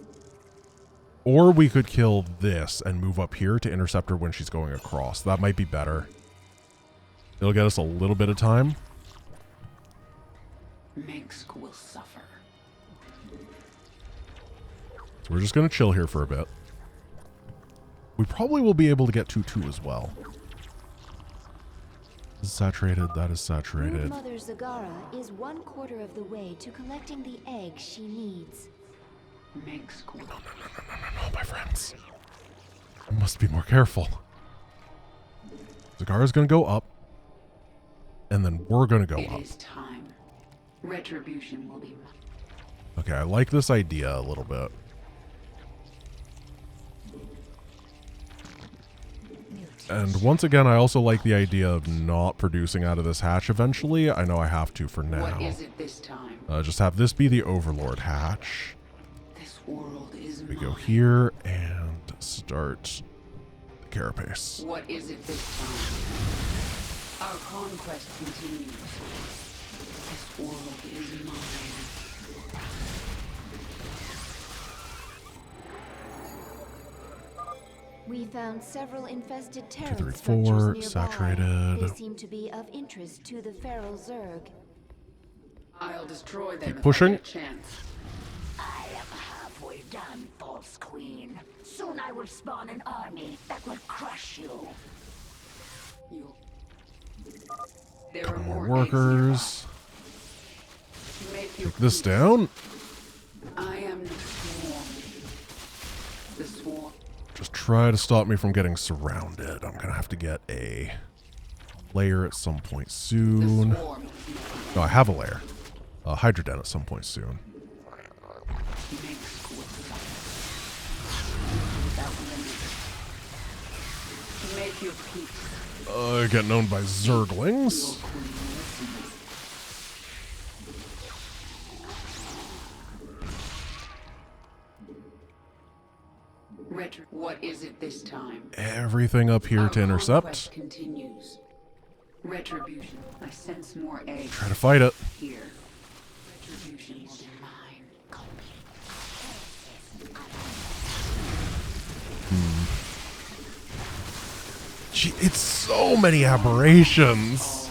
A: Or we could kill this and move up here to intercept her when she's going across. That might be better. It'll get us a little bit of time.
C: Mengsk will suffer.
A: So we're just going to chill here for a bit. We probably will be able to get 2-2 as well. This is saturated. That is saturated.
D: Mother Zagara is 1/4 of the way to collecting the egg she needs.
C: Mengsk will...
A: No, my friends. I must be more careful. Zagara's going to go up. And then we're going to go up.
C: It is time. Retribution will be mine.
A: Okay, I like this idea a little bit. And once again, I also like the idea of not producing out of this hatch eventually. I know I have to for now.
C: What is it this time?
A: Just have this be the Overlord hatch.
C: This world is
A: We
C: mine.
A: go here and start the carapace.
C: What is it this time? Our conquest continues. This world is mine.
D: We found several infested
A: 2,
D: Terran
A: 3,
D: structures
A: 4,
D: nearby.
A: saturated.
D: They seem to be of interest to the Feral Zerg.
C: I'll destroy them
A: Keep
C: if
A: pushing.
C: I get a chance.
E: I am halfway done, false queen. Soon I will spawn an army that will crush you.
C: There
A: Couple
C: are
A: more
C: more eggs
A: workers.
C: nearby. Make your
A: Take this
C: peace.
A: down.
C: I am the swarm. The swarm.
A: Just try to stop me from getting surrounded. I'm going to have to get a layer at some point
C: The
A: soon.
C: swarm.
A: No, I have a layer. Hydroden at some point soon.
C: Mengsk will suffer. Without limit. Make your peace.
A: Getting owned by
C: Your
A: Zerglings.
C: queen listens. What is it this time?
A: Everything up here
C: Our
A: to
C: conquest
A: intercept.
C: continues. Retribution. I sense more eggs
A: Try to fight it.
C: here. Retribution will be mine.
A: Gee, it's so many aberrations.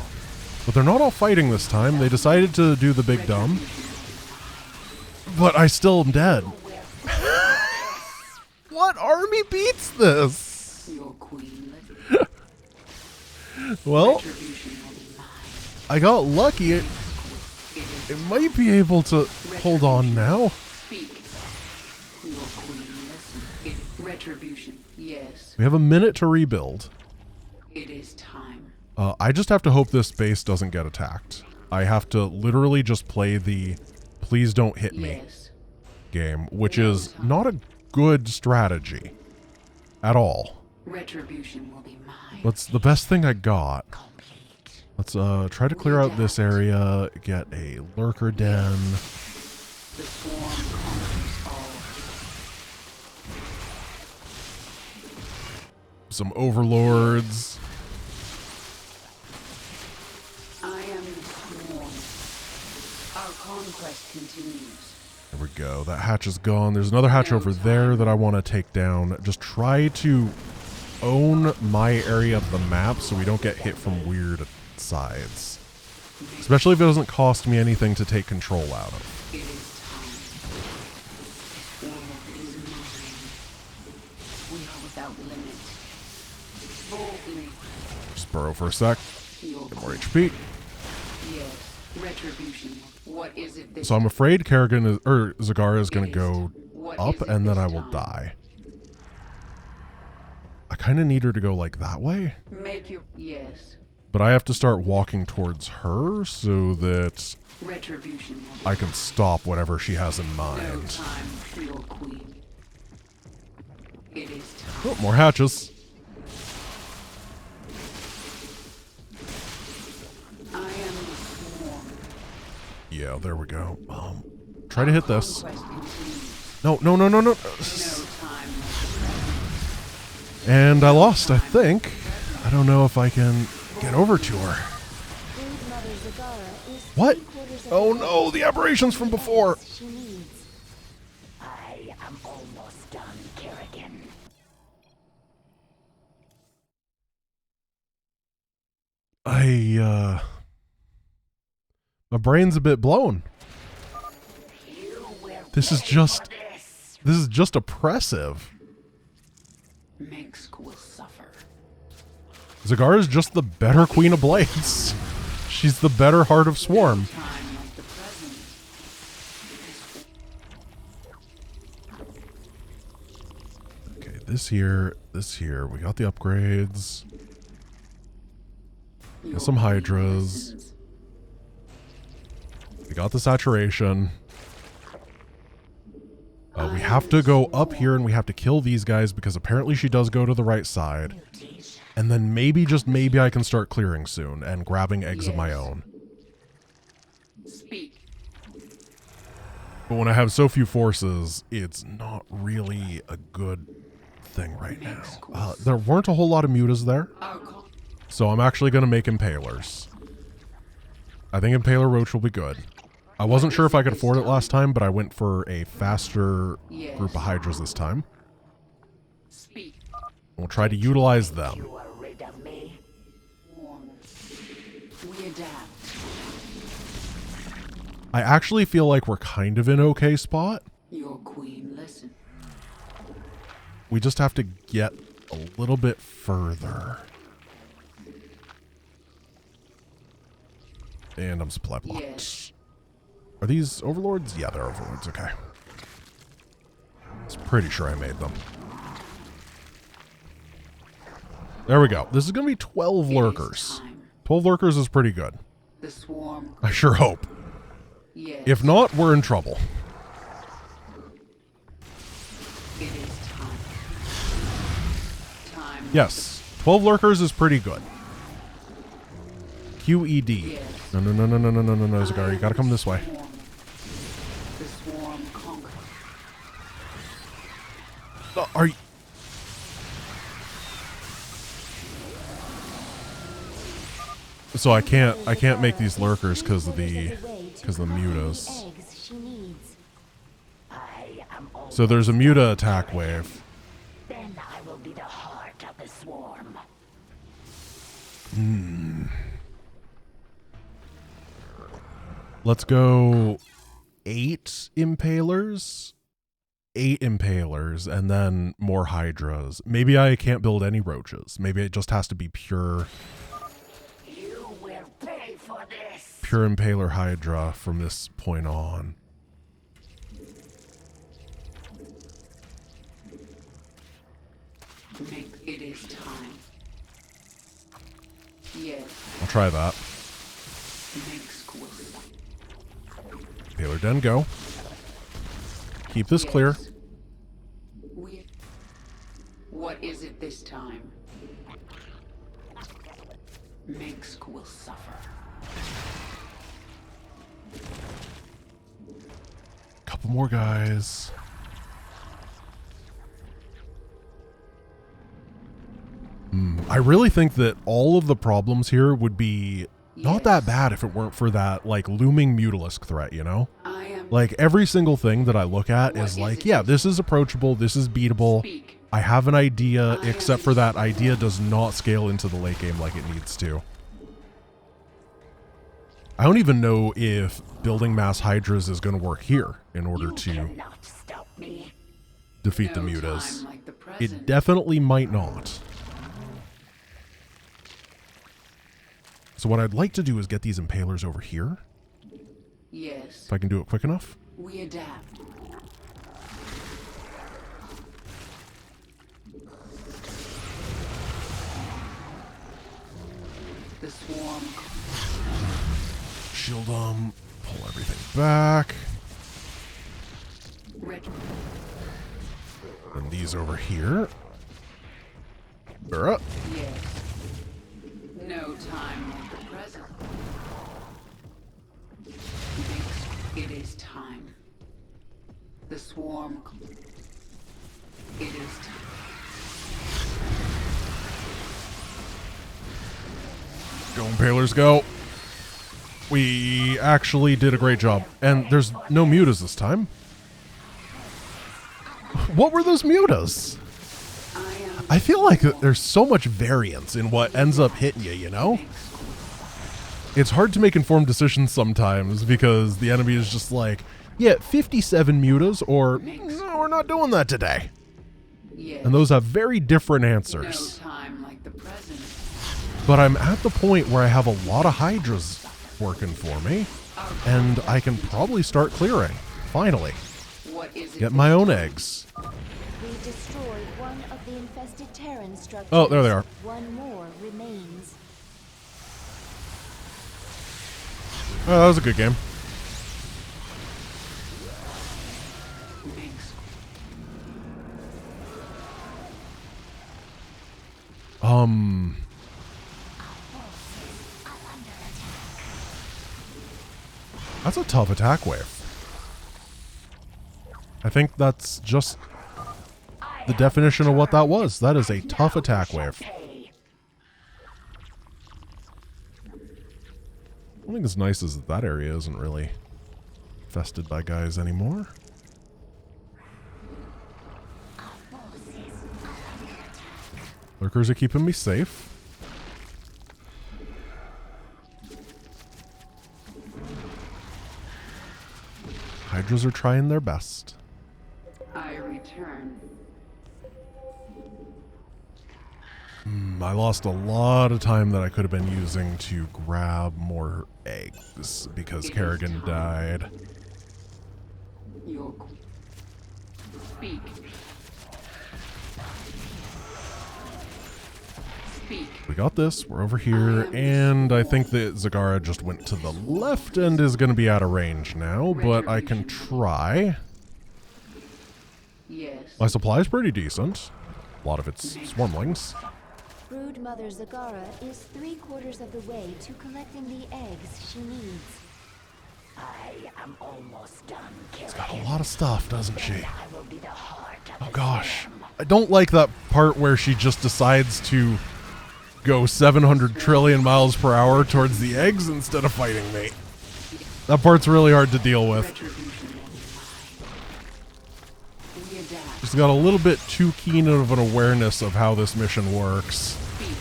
A: But they're not all fighting this time. They decided to do the big dumb. But I still am dead. What army beats this?
C: Your queen.
A: Well,
C: Retribution will be mine.
A: I got lucky. It might be able to hold on now.
C: Speak. Your queen listens. Retribution. Yes.
A: We have a minute to rebuild.
C: It is time.
A: I just have to hope this base doesn't get attacked. I have to literally just play the please don't hit me
C: Yes.
A: game, which is not a good strategy at all.
C: Retribution will be mine.
A: That's the best thing I got.
E: Complete.
A: Let's try to clear out this area, get a lurker den.
C: The swarm conquers all.
A: Some overlords.
C: I am the swarm. Our conquest continues.
A: There we go. That hatch is gone. There's another hatch over there that I want to take down. Just try to own my area of the map so we don't get hit from weird sides. Especially if it doesn't cost me anything to take control out of.
C: It is time. This world is mine. We are without limit. Boldly.
A: Just burrow for a sec.
C: Your
A: Get more HP.
C: Yes. Retribution. What is it this
A: So I'm afraid Kerrigan is, or Zagara is going
C: It
A: to
C: is.
A: go
C: What
A: up
C: is it
A: and then
C: this
A: I will
C: time?
A: die. I kind of need her to go like that way.
C: Make your yes.
A: But I have to start walking towards her so that
C: Retribution will be
A: I can stop whatever she has in
C: no
A: mind.
C: time for your queen. It is time.
A: Oh, more hatches.
C: I am the swarm.
A: Yeah, there we go. Try to hit this.
C: Conquest continues.
A: No, no, no, no, no.
C: No time.
A: And I lost, I think. I don't know if I can get over to her.
D: Brood Mother Zagara is
A: What?
D: 3/4 of
A: Oh
D: the
A: no, the aberrations from before.
D: she needs.
E: I am almost done, Kerrigan.
A: My brain's a bit blown.
E: You will
A: This is
E: pay
A: just,
E: for this.
A: this is just oppressive.
C: Mengsk will suffer.
A: Zagara is just the better Queen of Blades. She's the better Heart of Swarm.
C: Time like the present.
A: Okay, this here. We got the upgrades.
C: Your
A: some
C: queen
A: Hydras.
C: listens.
A: We got the saturation. We have to go up here and we have to kill these guys because apparently she does go to the right side.
E: Muties.
A: And then maybe, just maybe, I can start clearing soon and grabbing eggs of my
C: Yes.
A: own.
C: Speak.
A: But when I have so few forces, it's not really a good thing right now. There weren't a whole lot of mutas there,
C: Our call.
A: so I'm actually going to make impalers. I think Impaler Roach will be good. I wasn't sure if I could afford it last time, but I went for a faster group of Hydras this time.
C: Speak.
A: We'll try to utilize them.
E: You are rid of me.
C: We adapt.
A: I actually feel like we're kind of in an okay spot.
C: Your queen listen.
A: We just have to get a little bit further. And I'm supply blocked.
C: Yes.
A: Are these overlords? Yeah, they're overlords. Okay. I was pretty sure I made them. There we go. This is going to be 12
C: It is
A: lurkers.
C: time.
A: 12 lurkers is pretty good.
C: The swarm.
A: I sure hope.
C: Yes.
A: If not, we're in trouble.
C: It is time. Time.
A: Yes. 12 lurkers is pretty good. QED.
C: Yes.
A: No, Zagara, you gotta come this way.
C: The swarm conquer.
A: Are you... So I can't make these lurkers because of the mutas.
D: Eggs she needs.
E: I am almost
A: So there's a muta attack wave.
E: Then I will be the heart of the swarm.
A: Let's go 8 impalers. 8 impalers and then more hydras. Maybe I can't build any roaches. Maybe it just has to be pure
E: You will pay for this.
A: pure impaler hydra from this point on.
C: It is time. Yes.
A: I'll try that.
C: Mengsk will suffer.
A: Impaler den, go. Keep this clear.
C: Yes. What is it this time? Mengsk will suffer.
A: Couple more guys. I really think that all of the problems here would be not that bad if it weren't for that, like, looming Mutalisk threat, you know?
C: I am.
A: Like, every single thing that I look at
C: What
A: is
C: is
A: like,
C: it?
A: yeah, this is approachable, this is beatable.
C: Speak.
A: I have an idea, except for that idea does not scale into the late game like it needs to. I don't even know if building mass hydras is going to work here in order
E: You
A: to
E: cannot stop me.
A: defeat the
C: No
A: mutas.
C: time like the
A: It
C: present.
A: definitely might not. So what I'd like to do is get these impalers over here,
C: Yes.
A: if I can do it quick enough.
C: We adapt. The swarm.
A: Shield them, pull everything back.
C: Ret-
A: And these over here. They're up.
C: yes. No time like the present. It is time. The swarm. It is time.
A: Go, Impalers, go. We actually did a great job. And there's no mutas this time. What were those mutas? I feel like there's so much variance in what ends up hitting you, you know? It's hard to make informed decisions sometimes because the enemy is just like, yeah, 57 mutas, or no, we're not doing that today.
C: Yes.
A: And those have very different
C: No
A: answers.
C: time like the present.
A: But I'm at the point where I have a lot of Hydras working for me, and I can probably start clearing, finally.
C: What is it?
A: Get my own eggs.
D: We destroyed one of the infested Terran structures.
A: Oh, there they are.
D: One more remains.
A: Oh, that was a good game.
C: Thanks.
A: That's a tough attack wave. I think that's just the definition of what that was. That is a tough attack wave.
E: Pay.
A: One thing that's nice is that that area isn't really infested by guys anymore. Lurkers are keeping me safe. Hydras are trying their best.
C: I return.
A: I lost a lot of time that I could have been using to grab more eggs because Kerrigan died.
C: Your speak. Speak.
A: We got this. We're over here. And I think that Zagara just went to the left and is going to be out of range now, but I can try.
C: Yes.
A: My supply is pretty decent. A lot of it's swarmlings.
D: Brood Mother Zagara is 3/4 of the way to collecting the eggs she needs.
E: I am almost done killing.
A: She's got a lot of stuff, doesn't she?
E: I will be the heart of
A: Oh gosh. I don't like that part where she just decides to go 700 trillion miles per hour towards the eggs instead of fighting me. That part's really hard to deal with.
C: Retribution. We adapt.
A: She's got a little bit too keen of an awareness of how this mission works.
C: Speak.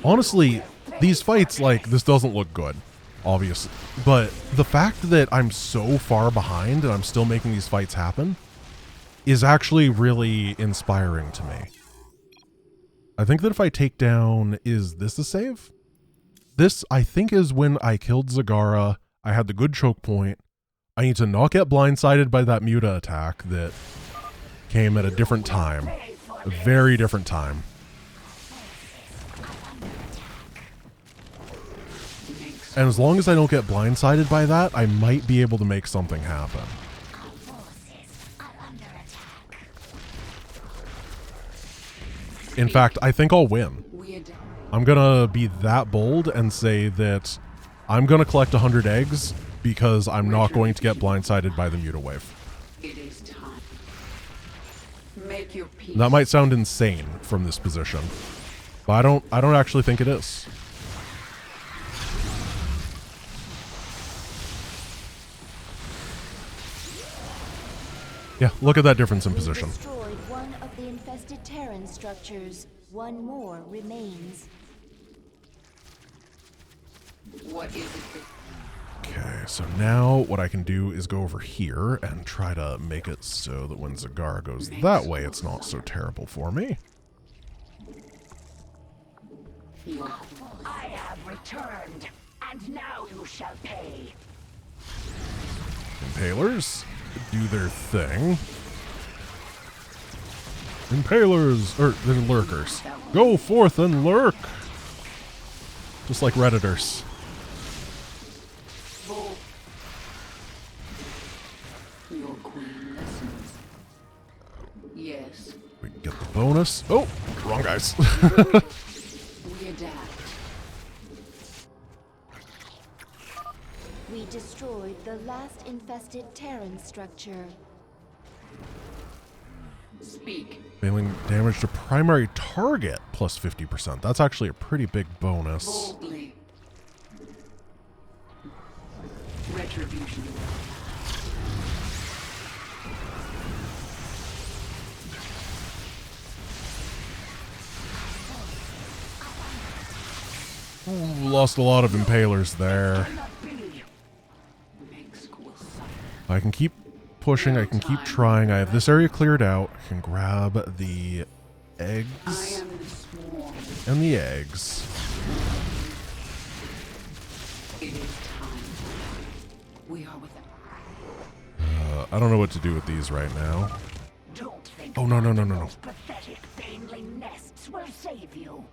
A: Honestly, these fights, like, this doesn't look good, obviously. But the fact that I'm so far behind and I'm still making these fights happen is actually really inspiring to me. I think that if I take down, is this a save? This, I think, is when I killed Zagara. I had the good choke point. I need to not get blindsided by that Muta attack that came at a different time. A very different time. And as long as I don't get blindsided by that, I might be able to make something happen.
E: Our forces are under attack.
A: In fact, I think I'll win.
C: We adapt.
A: I'm gonna be that bold and say that I'm gonna collect 100 eggs because I'm not going to get blindsided by the Muta wave.
C: It is time. Make your peace.
A: That might sound insane from this position, but I don't actually think it is. Yeah, look at that difference in
D: We
A: position.
D: destroyed one of the infested Terran structures. One more remains.
C: What is it?
A: Okay, so now what I can do is go over here and try to make it so that when Zagara goes that way, it's not so terrible for me.
E: I have returned, and now you shall pay.
A: Impalers do their thing. Impalers, or they're lurkers. Go forth and lurk! Just like Redditors.
C: Your queen listens. Yes.
A: We can get the bonus. Oh, wrong guys.
C: We adapt.
D: We destroyed the last infested Terran structure.
C: Speak.
A: Failing damage to primary target plus 50%. That's actually a pretty big bonus.
C: Boldly. Retribution.
A: Ooh, lost a lot of impalers there. I can keep pushing, I can keep trying. I have this area cleared out. I can grab the eggs and the eggs.
C: It is time. We are without.
A: I don't know what to do with these right now.
E: Don't think
A: Oh, no, no, no, no, no.
E: those pathetic baneling nests will save you.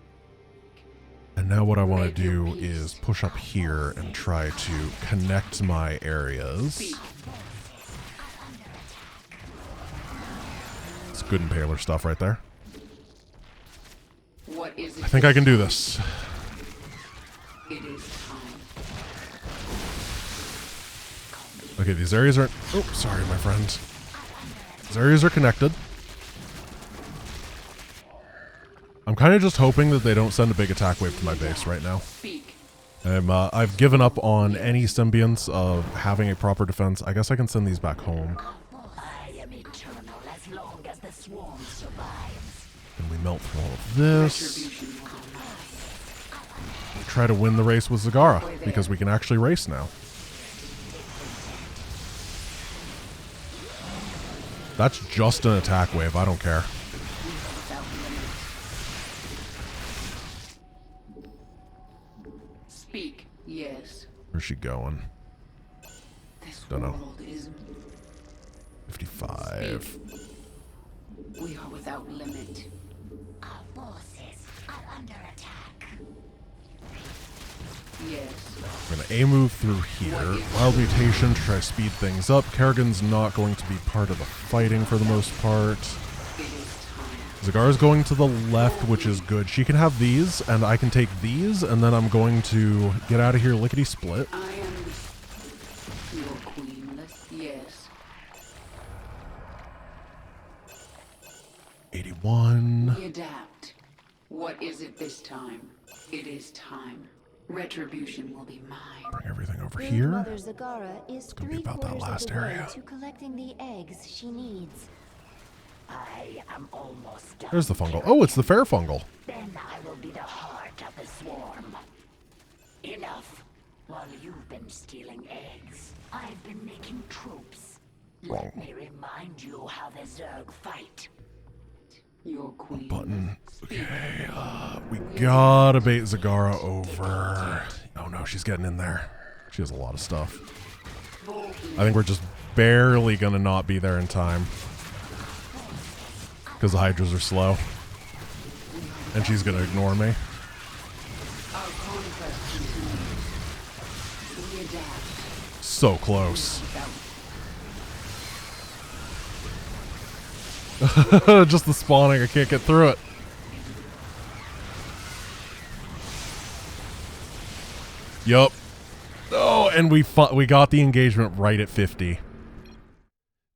A: And now what I want to do is push up here and try to connect my areas. It's good impaler stuff right there.
C: What is it?
A: I think I can do this.
C: It is time.
A: Okay, these areas aren't... Oh, sorry, my friend. These areas are connected. I'm kind of just hoping that they don't send a big attack wave to my base right now.
C: Speak.
A: I've given up on any semblance of having a proper defense. I guess I can send these back home.
E: I am eternal as long as the swarm survives.
A: And we melt through all of this. Try to win the race with Zagara, because we can actually race now. That's just an attack wave, I don't care.
C: Speak. Yes.
A: Where's she going?
C: This
A: Don't know.
C: world is.
A: 55.
C: We are without limit.
E: Our forces are under attack.
C: Yes.
A: We're going to A-move through here. Wild Mutation to try to speed things up. Kerrigan's not going to be part of the fighting for the most part.
C: It is time.
A: Zagara's going to the left, which is good. She can have these, and I can take these, and then I'm going to get out of here lickety-split.
C: I am your queenless. Yes.
A: 81.
C: We adapt. What is it this time? It is time. Retribution will be mine.
A: Bring everything over
D: Great
A: here.
D: Mother Zagara is
A: gonna be about that
D: 3/4
A: last
D: of the way
A: area.
D: to collecting the eggs she needs.
E: I am almost done.
A: There's the fungal. Oh, it's the fair fungal.
E: Then I will be the heart of the swarm. Enough. While you've been stealing eggs, I've been making troops.
A: Wrong.
E: Let me remind you how the Zerg fight.
C: Your queen.
A: Button. Okay, we gotta bait Zagara over. Oh no, she's getting in there. She has a lot of stuff. I think we're just barely gonna not be there in time. Because the Hydras are slow. And she's gonna ignore me.
C: Our conquest continues. We adapt.
A: So close. Just the spawning, I can't get through it. Yup. Oh, and we got the engagement right at 50.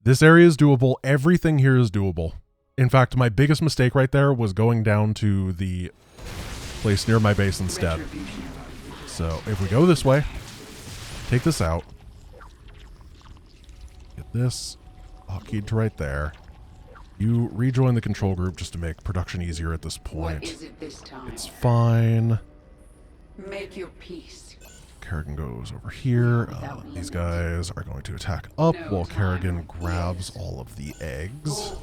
A: This area is doable. Everything here is doable. In fact, my biggest mistake right there was going down to the place near my base instead. So if we go this way, take this out, get this hotkeyd to right there. You rejoin the control group just to make production easier at this
C: What
A: point.
C: is it this time?
A: It's fine.
C: Make your peace.
A: Kerrigan goes over here. These guys are going to attack up while Kerrigan grabs all of the eggs.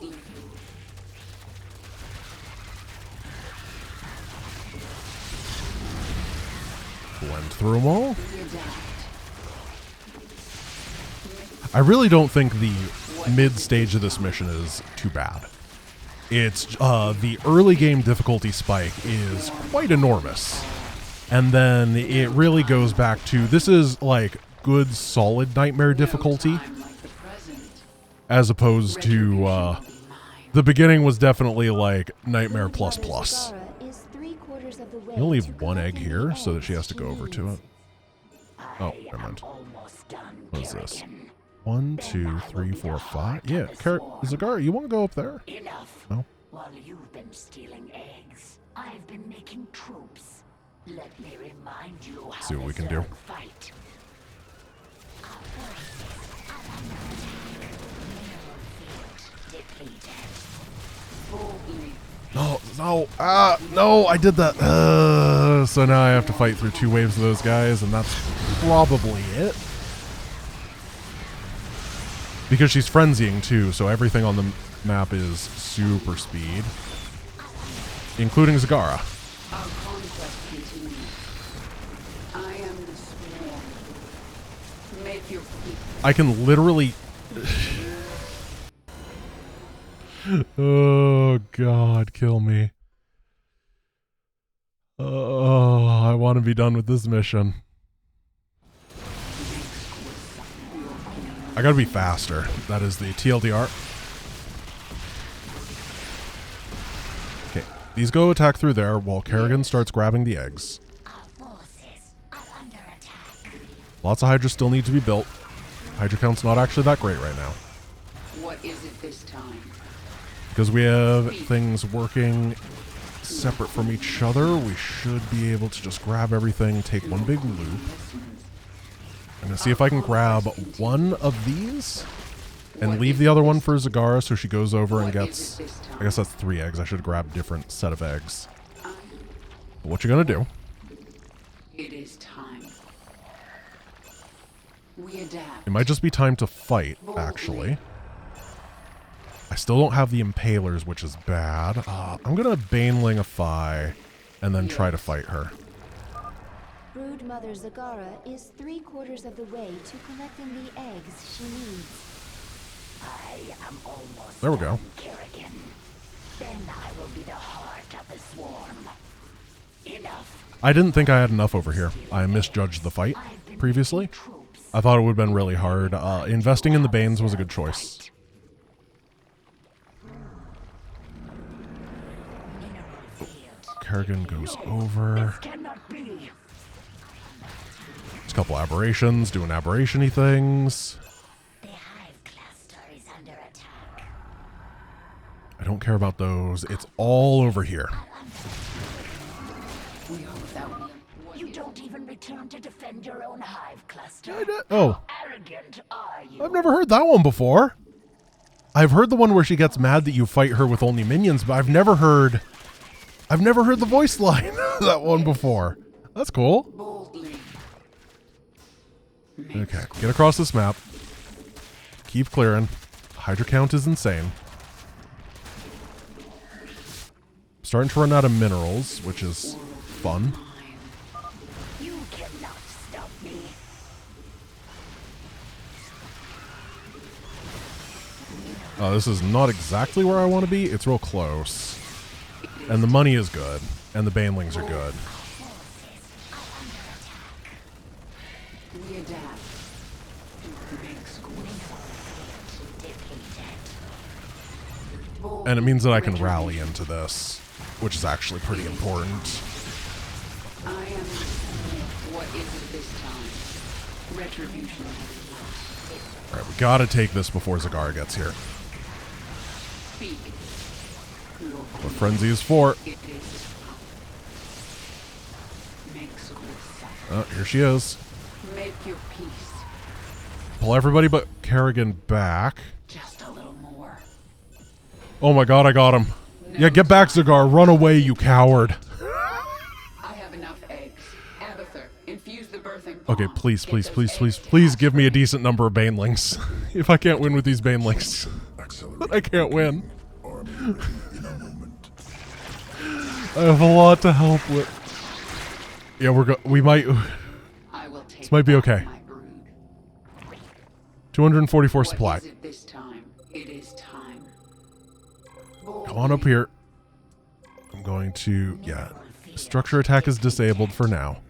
A: Blend through them all.
C: We adapt.
A: I really don't think the mid-stage of this mission is too bad. It's the early game difficulty spike is quite enormous. And then it really goes back to, this is like good solid nightmare difficulty,
C: Time like the present.
A: as opposed to
C: Mine.
A: the beginning was definitely like nightmare
D: Great
A: plus
D: Mother
A: plus.
D: Zagara is 3/4 of the way
A: You'll leave
D: to
A: one egg
D: collecting
A: here
D: the
A: so that she has
D: eggs
A: to go over to
D: needs.
A: it. Oh, never mind.
E: Almost done,
A: What is this?
E: Kerrigan.
A: 1, 2, 3, 4, 5. Yeah, Zagara, you want to go up there?
E: Enough.
A: No.
E: While you've been stealing eggs, I've been making troops. Let me remind you how
A: See what
E: the
A: we can do.
E: Zerg fight.
C: Boldly.
A: No, I did that. So now I have to fight through 2 waves of those guys, and that's probably it. Because she's frenzying too, so everything on the map is super speed. Including Zagara.
C: Our conquest continues. I am the swarm. Make your peace.
A: I can literally... Oh, God, kill me. Oh, I want to be done with this mission. I gotta be faster. That is the TLDR. Okay, these go attack through there while Kerrigan starts grabbing the eggs.
E: Our forces are under attack.
A: Lots of Hydra still need to be built. Hydra count's not actually that great right now.
C: What is it this time?
A: Because we have things working separate from each other, we should be able to just grab everything, take one big loop. I'm going to see if I can grab one of these and leave the other one for Zagara so she goes over and gets... I guess that's 3 eggs. I should grab a different set of eggs. But what you going to do?
C: It is time. We adapt.
A: It might just be time to fight, actually. I still don't have the impalers, which is bad. I'm going to Banelingify and then try to fight her.
D: Brood Mother Zagara is 3/4 of the way to collecting the eggs she needs.
E: I am almost
A: There we go.
E: done, Kerrigan. Then I will be the heart of the swarm. Enough.
A: I didn't think I had enough over here. I misjudged the fight previously. I thought it would have been really hard. Investing in the Banes was a good choice. Kerrigan goes over.
E: Cannot be.
A: There's a couple aberrations, doing aberration-y things.
E: The hive cluster is under attack.
A: I don't care about those. It's all over here.
C: We hope that
E: You don't even return to defend your own hive cluster.
A: Oh,
E: Arrogant are you?
A: I've never heard that one before. I've heard the one where she gets mad that you fight her with only minions, but I've never heard the voice line that one before. That's cool.
C: boldly.
A: Okay, get across this map. Keep clearing. Hydra count is insane. Starting to run out of minerals, which is fun.
E: You cannot stop me.
A: This is not exactly where I want to be. It's real close. And the money is good. And the Banelings are good.
C: We adapt. Make squeeze.
A: And it means that I can rally into this, which is actually pretty important.
C: I am. What is it this time? Retribution.
A: Alright, we gotta take this before Zagara gets here.
C: Speak.
A: What Frenzy is for.
C: It is. Make squeeze.
A: Oh, here she is.
C: Make your peace.
A: Pull everybody but Kerrigan back.
C: Just a little more.
A: Oh my god, I got him. Yeah, get back, Zagara. Run away, you coward.
C: I have enough eggs. Abathur, infuse the birthing.
A: Okay,
C: bomb.
A: please,
C: Get
A: please,
C: those
A: please,
C: eggs
A: please,
C: to
A: please give me a
C: hatch.
A: decent number of Banelings. If I can't win with these Banelings.
B: Accelerate.
A: I can't win.
B: Army ready in a moment.
A: I have a lot to help with. Yeah, we might.
C: I will take
A: This might be
C: back
A: okay.
C: my brood.
A: 244
C: What
A: supply.
C: is it this time? It is time.
A: Come on up here. I'm going to, yeah. Structure attack is disabled for now.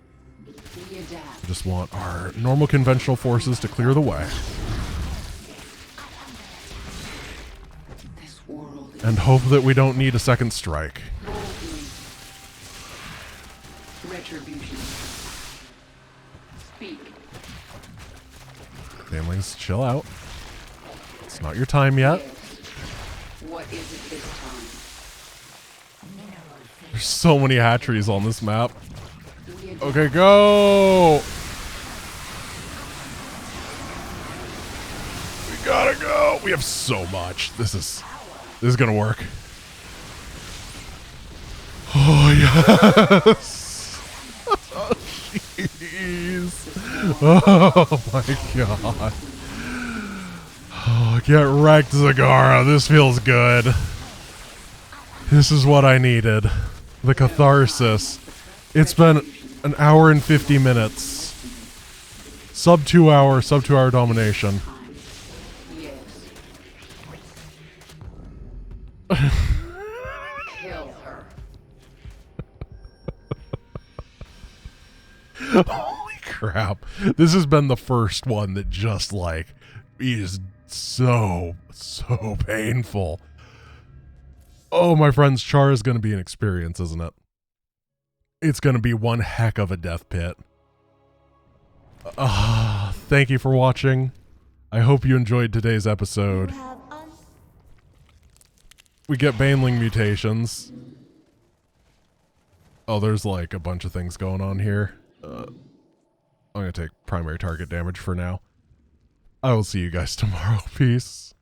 C: We adapt.
A: Just want our normal conventional forces to clear the way.
C: This world is
A: And hope that we don't need a second strike.
C: boldly. Retribution. Speak.
A: Families, chill out. It's not your time yet.
C: Yes. What is it this time?
A: There's so many hatcheries on this map.
C: We
A: Okay, go! We gotta go! We have so much. This is gonna work. Oh, yes! Oh, jeez. Oh, my God. Oh, get wrecked, Zagara. This feels good. This is what I needed. The catharsis. It's been an hour and 50 minutes. Sub 2 hour domination.
C: Yes. Kill her.
A: Holy crap. This has been the first one that just like is so painful. Oh, my friends, Char is going to be an experience, isn't it? It's going to be one heck of a death pit. Thank you for watching. I hope you enjoyed today's episode. We get Baneling mutations. Oh, there's like a bunch of things going on here. I'm going to take primary target damage for now. I will see you guys tomorrow. Peace.